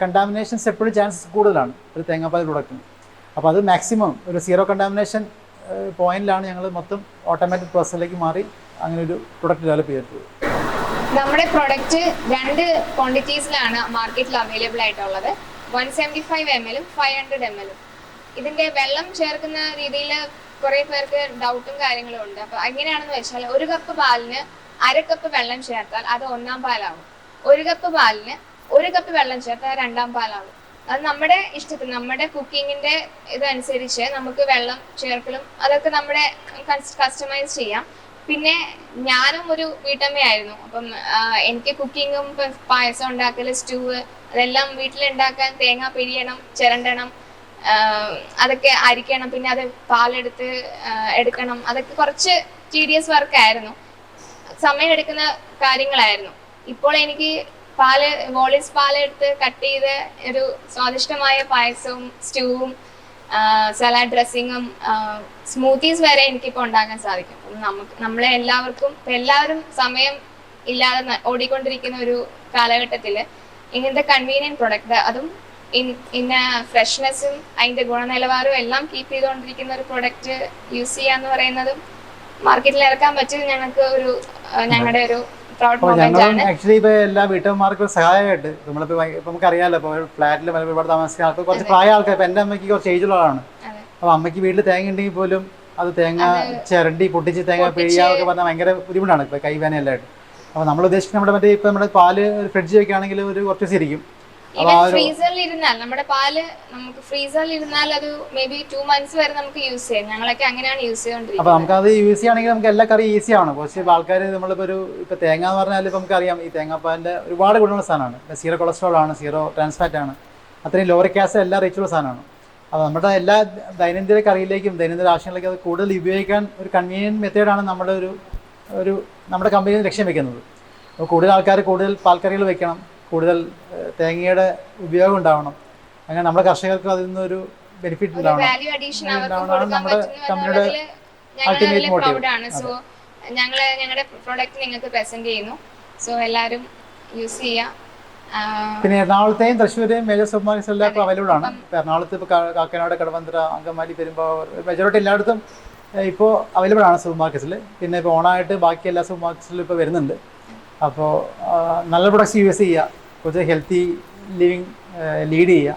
കണ്ടാമിനേഷൻസ് എപ്പോഴും ചാൻസസ് കൂടുതലാണ് ഒരു തേങ്ങാപ്പാൽ പ്രൊഡക്റ്റിന്. അപ്പോൾ അത് മാക്സിമം ഒരു സീറോ കണ്ടാമിനേഷൻ പോയിന്റിലാണ് ഞങ്ങൾ മൊത്തം ഓട്ടോമാറ്റിക് പ്രോസസ്സിലേക്ക് മാറി അങ്ങനെ ഒരു പ്രൊഡക്റ്റ് ഡെവലപ്പ് ചെയ്തിട്ടുള്ളത്. നമ്മുടെ പ്രൊഡക്റ്റ് 2 ക്വാണ്ടിറ്റീസിലാണ് മാർക്കറ്റിൽ അവൈലബിൾ ആയിട്ടുള്ളത്. 175 ml 500 ml. ഇതിന്റെ വെള്ളം ചേർക്കുന്ന രീതിയിൽ കുറേ പേർക്ക് ഡൗട്ടും കാര്യങ്ങളും ഉണ്ട്. അപ്പോൾ എങ്ങനെയാണെന്ന് വെച്ചാൽ 1 കപ്പ് പാലിന് 1/2 കപ്പ് വെള്ളം ചേർത്താൽ അത് 1-ാം പാലാവും. 1 കപ്പ് പാലിന് 1 കപ്പ് വെള്ളം ചേർത്താൽ 2-ാം പാലാവും. അത് നമ്മുടെ ഇഷ്ടത്തിന് നമ്മുടെ കുക്കിങ്ങിന്റെ ഇതനുസരിച്ച് നമുക്ക് വെള്ളം ചേർക്കലും അതൊക്കെ നമ്മുടെ കസ്റ്റമൈസ് ചെയ്യാം. പിന്നെ ഞാനും ഒരു വീട്ടമ്മയായിരുന്നു. അപ്പം എനിക്ക് കുക്കിങ്ങും പായസം ഉണ്ടാക്കൽ, സ്റ്റൂവ് അതെല്ലാം വീട്ടിലുണ്ടാക്കാൻ തേങ്ങ പിഴിയണം, ചിരണ്ടണം, അതൊക്കെ അരിക്കണം, പിന്നെ അത് പാലെടുത്ത് എടുക്കണം. അതൊക്കെ കുറച്ച് ടീഡിയസ് വർക്കായിരുന്നു, സമയമെടുക്കുന്ന കാര്യങ്ങളായിരുന്നു. ഇപ്പോൾ എനിക്ക് വോളിസ് പാലെടുത്ത് കട്ട് ചെയ്ത് ഒരു സ്വാദിഷ്ടമായ പായസവും സ്റ്റൂവും സലാഡ് ഡ്രസ്സിങ്ങും സ്മൂത്തീസ് വരെ എനിക്കിപ്പോൾ ഉണ്ടാക്കാൻ സാധിക്കും. നമ്മളെ എല്ലാവരും സമയം ഇല്ലാതെ ഓടിക്കൊണ്ടിരിക്കുന്ന ഒരു കാലഘട്ടത്തിൽ ഇങ്ങനത്തെ കൺവീനിയൻറ്റ് പ്രൊഡക്റ്റ്, അതും ഇന്ന ഫ്രഷ്നെസ്സും അതിൻ്റെ ഗുണനിലവാരവും എല്ലാം കീപ്പ് ചെയ്തുകൊണ്ടിരിക്കുന്ന ഒരു പ്രൊഡക്റ്റ് യൂസ് ചെയ്യാന്ന് പറയുന്നതും മാർക്കറ്റിൽ ഇറക്കാൻ പറ്റിയത് ഞങ്ങളുടെ ഒരു ആക്ച്വലി ഇപ്പോൾ എല്ലാ വീട്ടമ്മമാർക്കും സഹായമായിട്ട് നമ്മളിപ്പോൾ നമുക്കറിയാമല്ലോ, ഇപ്പോൾ ഫ്ലാറ്റിൽ ഒരുപാട് താമസിക്കുന്ന ആൾക്കാർ കുറച്ച് പ്രായ ആൾക്കാർ, ഇപ്പോൾ എൻ്റെ അമ്മയ്ക്ക് കുറച്ച് ഏജുള്ളതാണ്. അപ്പോൾ അമ്മയ്ക്ക് വീട്ടിൽ തേങ്ങ ഉണ്ടെങ്കിൽ പോലും അത് തേങ്ങ ചിരണ്ടി പൊട്ടിച്ച് തേങ്ങ പിഴിയാന്നൊക്കെ പറഞ്ഞാൽ ഭയങ്കര ബുദ്ധിമുട്ടാണ് ഇപ്പോൾ കൈവേനയെല്ലായിട്ട്. അപ്പോൾ നമ്മൾ ഉദ്ദേശിക്കുന്നത് നമ്മുടെ പാല് ഫ്രിഡ്ജ് വെക്കുകയാണെങ്കിൽ ഒരു കുറച്ച് ദിവസം ഇരിക്കും. ഫ്രീസറിൽ ഇരുന്നാൽ നമ്മുടെ പാല് നമുക്ക് ഫ്രീസറിൽ ഇരുന്നാൽ അത് മേ ബി 2 months വരെ നമുക്ക് യൂസ് ചെയ്യാം. ഞങ്ങളൊക്കെ അങ്ങനെയാണ് യൂസ് ചെയ്തുകൊണ്ടിരിക്കുന്നത്. അപ്പോൾ നമുക്കത് യൂസ് ചെയ്യുകയാണെങ്കിൽ നമുക്ക് എല്ലാ കറിയും ഈസി ആണ്. പക്ഷേ ആൾക്കാർ നമ്മളിപ്പോൾ ഇപ്പോൾ തേങ്ങ എന്ന് പറഞ്ഞാൽ ഇപ്പോൾ നമുക്കറിയാം ഈ തേങ്ങാപ്പാലിൻ്റെ ഒരുപാട് ഗുണമുള്ള സാധനമാണ്. സീറോ കൊളസ്ട്രോൾ ആണ്, സീറോ ട്രാൻസ്ഫാറ്റ് ആണ്, അത്രയും ലോറിക് ആസിഡ് എല്ലാം റിച്ചുള്ള സാധനമാണ്. അപ്പോൾ നമ്മുടെ എല്ലാ ദൈനംദിന കറിയിലേക്കും ദൈനംദിന ആവശ്യങ്ങളിലേക്കും അത് കൂടുതൽ ഉപയോഗിക്കാൻ ഒരു കൺവീനിയൻറ്റ് മെത്തേഡാണ് നമ്മുടെ കമ്പനിയിൽ ലക്ഷ്യം വെക്കുന്നത്. അപ്പോൾ കൂടുതൽ ആൾക്കാർ കൂടുതൽ പാൽക്കറികൾ വെക്കണം, കൂടുതൽ തേങ്ങയുടെ ഉപയോഗം ഉണ്ടാവണം, അങ്ങനെ നമ്മുടെ കർഷകർക്ക് അതിൽ നിന്നൊരു ബെനിഫിറ്റ് ഉണ്ടാവണം. നമ്മുടെ കമ്പനിയുടെ അൾട്ടിമേറ്റ് മോട്ടീവ്. സോ ഞങ്ങളുടെ പ്രോഡക്റ്റ് നിങ്ങൾക്ക് പ്രസന്റ് ചെയ്യുന്നു. സോ എല്ലാവരും യൂസ് ചെയ്യാം. പിന്നെ എറണാകുളത്തെയും തൃശ്ശൂരെയും മേജർ സൂപ്പർ മാർക്കറ്റ്സ് എല്ലാം ഇപ്പോൾ അവൈലബിൾ ആണ്. ഇപ്പോൾ എറണാകുളത്ത് ഇപ്പോൾ കാക്കനാട്, കടവന്ത്ര, അങ്കമാലി, പെരുമ്പാവൂർ മെജോറിറ്റി എല്ലായിടത്തും ഇപ്പോൾ അവൈലബിൾ ആണ് സൂപ്പർ മാർക്കറ്റ്സിൽ. പിന്നെ ഇപ്പോൾ ഓണായിട്ട് ബാക്കി എല്ലാ സൂപ്പർ മാർക്കറ്റ്സിലും ഇപ്പോൾ വരുന്നുണ്ട്. അപ്പോൾ നല്ല പ്രൊഡക്ട്സ് യൂസ് ചെയ്യുക, കുറച്ച് ഹെൽത്തി ലിവിങ് ലീഡ് ചെയ്യുക,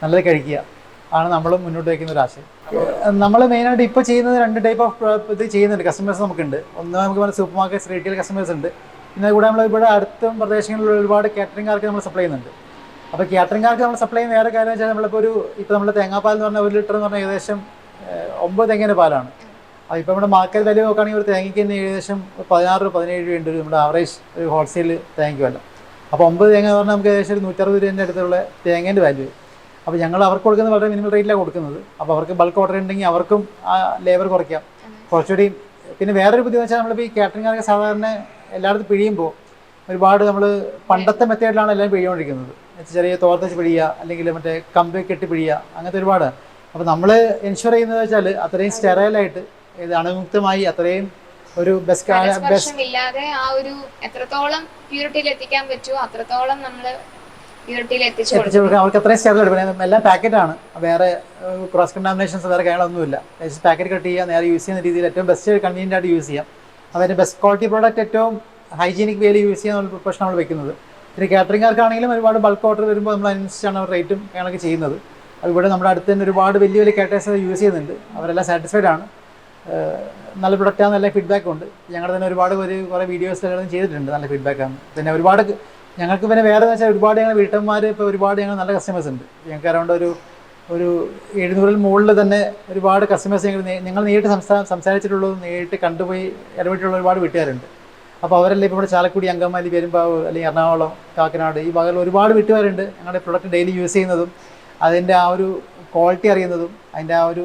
നല്ലത് കഴിക്കുക ആണ് നമ്മൾ മുന്നോട്ട് വയ്ക്കുന്ന ഒരു ആശയം. നമ്മൾ മെയിനായിട്ട് ഇപ്പോൾ ചെയ്യുന്നത് 2 ടൈപ്പ് ഓഫ് ഇത് ചെയ്യുന്നുണ്ട്, കസ്റ്റമേഴ്സ് നമുക്കുണ്ട്. ഒന്ന് നമുക്ക് പറഞ്ഞാൽ സൂപ്പർ മാർക്കറ്റ്സ് റീറ്റെയിൽ കസ്റ്റമേഴ്സ് ഉണ്ട്. പിന്നെ കൂടെ നമ്മൾ ഇവിടെ അടുത്ത പ്രദേശങ്ങളിലുള്ള ഒരുപാട് കാറ്ററിംഗുകാർക്ക് നമ്മൾ സപ്ലൈ ചെയ്യുന്നുണ്ട്. അപ്പോൾ കാറ്ററിംഗുകാർക്ക് നമ്മൾ സപ്ലൈ ചെയ്യുന്ന വേറെ കാര്യം വെച്ചാൽ ഇപ്പോൾ നമ്മൾ തേങ്ങാപ്പാൽ എന്ന് പറഞ്ഞാൽ 1 ലിറ്റർ എന്ന് പറഞ്ഞാൽ ഏകദേശം 9 തേങ്ങേൻ്റെ പാലാണ്. അപ്പോൾ ഇപ്പോൾ നമ്മുടെ മാർക്കറ്റ് വാല്യൂ നോക്കുകയാണെങ്കിൽ ഒരു തേങ്ങയ്ക്ക് തന്നെ ഏകദേശം 16-17 രൂപയുണ്ട് നമ്മുടെ ആവറേജ് ഒരു ഹോൾസെയിൽ തേങ്ങയ്ക്ക് വില. അപ്പോൾ 9 തേങ്ങ എന്ന് പറഞ്ഞാൽ നമുക്ക് ഏകദേശം ഒരു 160 രൂപേൻ്റെ അടുത്തുള്ള തേങ്ങേൻ്റെ വാല്യൂ. അപ്പോൾ ഞങ്ങൾ അവർക്ക് കൊടുക്കുന്നത് വളരെ മിനിമം റേറ്റിലാണ് കൊടുക്കുന്നത്. അപ്പോൾ അവർക്ക് ബൾക്ക് ഓർഡർ ഉണ്ടെങ്കിൽ അവർക്കും ആ ലേബർ കുറയ്ക്കാം കുറച്ചുകൂടി. പിന്നെ വേറൊരു ബുദ്ധി വെച്ചാൽ നമ്മളിപ്പോൾ ഈ കാറ്ററിംഗുകാർക്ക് സാധാരണ എല്ലായിടത്തും പിഴിയുമ്പോൾ ഒരുപാട് നമ്മൾ പണ്ടത്തെ മെത്തേഡിലാണ് എല്ലാം പിഴിച്ചുകൊണ്ടിരിക്കുന്നത്. ചെറിയ തോർത്തച്ച് പിഴിയുക, അല്ലെങ്കിൽ മറ്റേ കമ്പി കെട്ടി പിഴിയുക, അങ്ങനത്തെ ഒരുപാട്. അപ്പോൾ നമ്മൾ എൻഷുർ ചെയ്യുന്നത് വെച്ചാൽ അത്രയും സ്റ്റെറൈലായിട്ട് ഇത് അണുമുക്തമായി അത്രയും ഒരു ബെസ്റ്റ് ഇല്ലാതെ ആ ഒരു എത്രത്തോളം പ്യൂരിറ്റിയിൽ എത്തിക്കാൻ പറ്റുമോ അത്രത്തോളം നമ്മൾ പ്യൂരിറ്റിയിൽ എത്തിച്ചു കൊടുക്കാം. അവർക്ക് അത്രയും സ്റ്റെപ്പ് എടുക്കണം. എല്ലാം പാക്കറ്റാണ്, വേറെ ക്രോസ് കണ്ടാമിനേഷൻസ് വേറെ കാര്യങ്ങളൊന്നുമില്ല. പാക്കറ്റ് കട്ട് ചെയ്യുക, നേരെ യൂസ് ചെയ്യുന്ന രീതിയിൽ ഏറ്റവും ബെസ്റ്റ് കൺവീനിയൻ്റ് ആയിട്ട് യൂസ് ചെയ്യാം. അതിൻ്റെ ബെസ്റ്റ് ക്വാളിറ്റി പ്രോഡക്റ്റ് ഏറ്റവും ഹൈജീനിക് വേയിൽ യൂസ് ചെയ്യാൻ പ്രൊഫഷൻ നമ്മൾ വെക്കുന്നത്. പിന്നെ കാറ്ററിംഗുകാർക്കാണെങ്കിലും ഒരുപാട് ബൾക്ക് ഓർഡർ വരുമ്പോൾ നമ്മൾ അതിനനുസരിച്ചാണ് റേറ്റും കാര്യങ്ങളൊക്കെ ചെയ്യുന്നത്. അതുപോലെ നമ്മുടെ അടുത്ത് തന്നെ ഒരുപാട് വലിയ വലിയ കാറ്റേഴ്സ് യൂസ് ചെയ്യുന്നുണ്ട്. അവരെല്ലാം സാറ്റിസ്ഫൈഡ് ആണ്. നല്ല പ്രൊഡക്റ്റാണ്, നല്ല ഫീഡ്ബാക്ക് ഉണ്ട്. ഞങ്ങൾ തന്നെ ഒരുപാട് കുറേ വീഡിയോസുകളും ചെയ്തിട്ടുണ്ട്, നല്ല ഫീഡ്ബാക്കാണ്. പിന്നെ ഒരുപാട് ഞങ്ങൾക്ക് പിന്നെ വേറെ എന്ന് വെച്ചാൽ ഒരുപാട് ഞങ്ങൾ വീട്ടമ്മമാർ ഇപ്പോൾ ഒരുപാട് ഞങ്ങൾ നല്ല കസ്റ്റമേഴ്സ് ഉണ്ട്. ഞങ്ങൾക്ക് അറൗണ്ട് ഒരു 700-ൽ മുകളിൽ തന്നെ ഒരുപാട് കസ്റ്റമേഴ്സ് ഞങ്ങൾ നേരിട്ട് സംസാരിച്ചിട്ടുള്ളൂ, നേരിട്ട് കണ്ടുപോയി ഇടപെട്ടിട്ടുള്ള ഒരുപാട് വീട്ടുകാരുണ്ട്. അപ്പോൾ അവരെല്ലാം ഇപ്പോൾ ഇവിടെ ചാലക്കുടി, അങ്കമാലി, പെരുമ്പാവൂർ, അല്ലെങ്കിൽ എറണാകുളം, കാക്കനാട് ഈ ഭാഗങ്ങളിൽ ഒരുപാട് വീട്ടുകാരുണ്ട് ഞങ്ങളുടെ പ്രൊഡക്റ്റ് ഡെയിലി യൂസ് ചെയ്യുന്നതും അതിൻ്റെ ആ ഒരു ക്വാളിറ്റി അറിയുന്നതും അതിൻ്റെ ആ ഒരു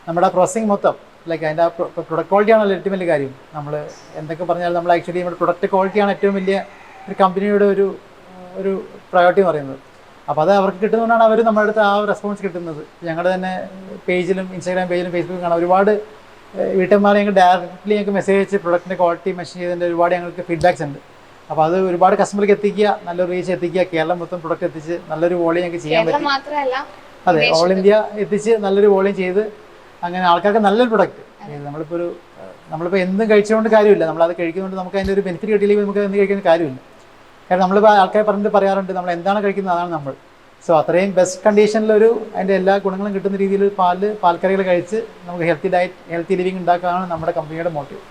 നമ്മുടെ പ്രോസസ്സിങ് മൊത്തം ലൈക്ക് അതിൻ്റെ ആ പ്രൊഡക്റ്റ് ക്വാളിറ്റിയാണല്ലോ ഏറ്റവും വലിയ കാര്യം. നമ്മൾ എന്തൊക്കെ പറഞ്ഞാലും നമ്മൾ ആക്ച്വലി നമ്മുടെ പ്രൊഡക്റ്റ് ക്വാളിറ്റിയാണ് ഏറ്റവും വലിയ ഒരു കമ്പനിയുടെ ഒരു പ്രയോറിറ്റി എന്ന് പറയുന്നത്. അപ്പോൾ അത് അവർക്ക് കിട്ടുന്നതുകൊണ്ടാണ് അവർ നമ്മുടെ അടുത്ത് ആ റെസ്പോൺസ് കിട്ടുന്നത്. ഞങ്ങളുടെ തന്നെ പേജിലും ഇൻസ്റ്റാഗ്രാം പേജിലും ഫേസ്ബുക്കിലും കാണാം ഒരുപാട് വീട്ടന്മാരെ ഞങ്ങൾ ഡയറക്റ്റ്ലി ഞങ്ങൾക്ക് മെസ്സേജ് അയച്ച് പ്രൊഡക്റ്റിൻ്റെ ക്വാളിറ്റി മെഷർ ചെയ്തതിൻ്റെ ഒരുപാട് ഞങ്ങൾക്ക് ഫീഡ്ബാക്സ് ഉണ്ട്. അപ്പോൾ അത് ഒരുപാട് കസ്റ്റമർക്ക് എത്തിക്കുക, നല്ലൊരു റീച്ച് എത്തിക്കുക, കേരളം മൊത്തം പ്രൊഡക്റ്റ് എത്തിച്ച് നല്ലൊരു വോളിയം ഞങ്ങൾക്ക് ചെയ്യാൻ പറ്റും. അതെ, ഓൾ ഇന്ത്യ എത്തിച്ച് നല്ലൊരു വോളിയം ചെയ്ത് അങ്ങനെ ആൾക്കാർക്ക് നല്ലൊരു പ്രൊഡക്റ്റ്. നമ്മളിപ്പോൾ എന്തും കഴിച്ചുകൊണ്ട് കാര്യമില്ല, നമ്മളത് കഴിക്കുന്നതുകൊണ്ട് നമുക്ക് അതിൻ്റെ ഒരു ബെനിഫിറ്റ് കിട്ടിയില്ലെങ്കിൽ നമുക്ക് എന്ത് കഴിക്കുന്ന കാര്യമില്ല. കാരണം നമ്മളിപ്പോൾ ആൾക്കാർ പറയാറുണ്ട് നമ്മൾ എന്താണ് കഴിക്കുന്നത് അതാണ് നമ്മൾ. സോ അത്രയും ബെസ്റ്റ് കണ്ടീഷനിലൊരു അതിൻ്റെ എല്ലാ ഗുണങ്ങളും കിട്ടുന്ന രീതിയിൽ പാൽക്കറികൾ കഴിച്ച് നമുക്ക് ഹെൽത്തി ലിവിങ് ഉണ്ടാക്കാനാണ് നമ്മുടെ കമ്പനിയുടെ മോട്ടീവ്.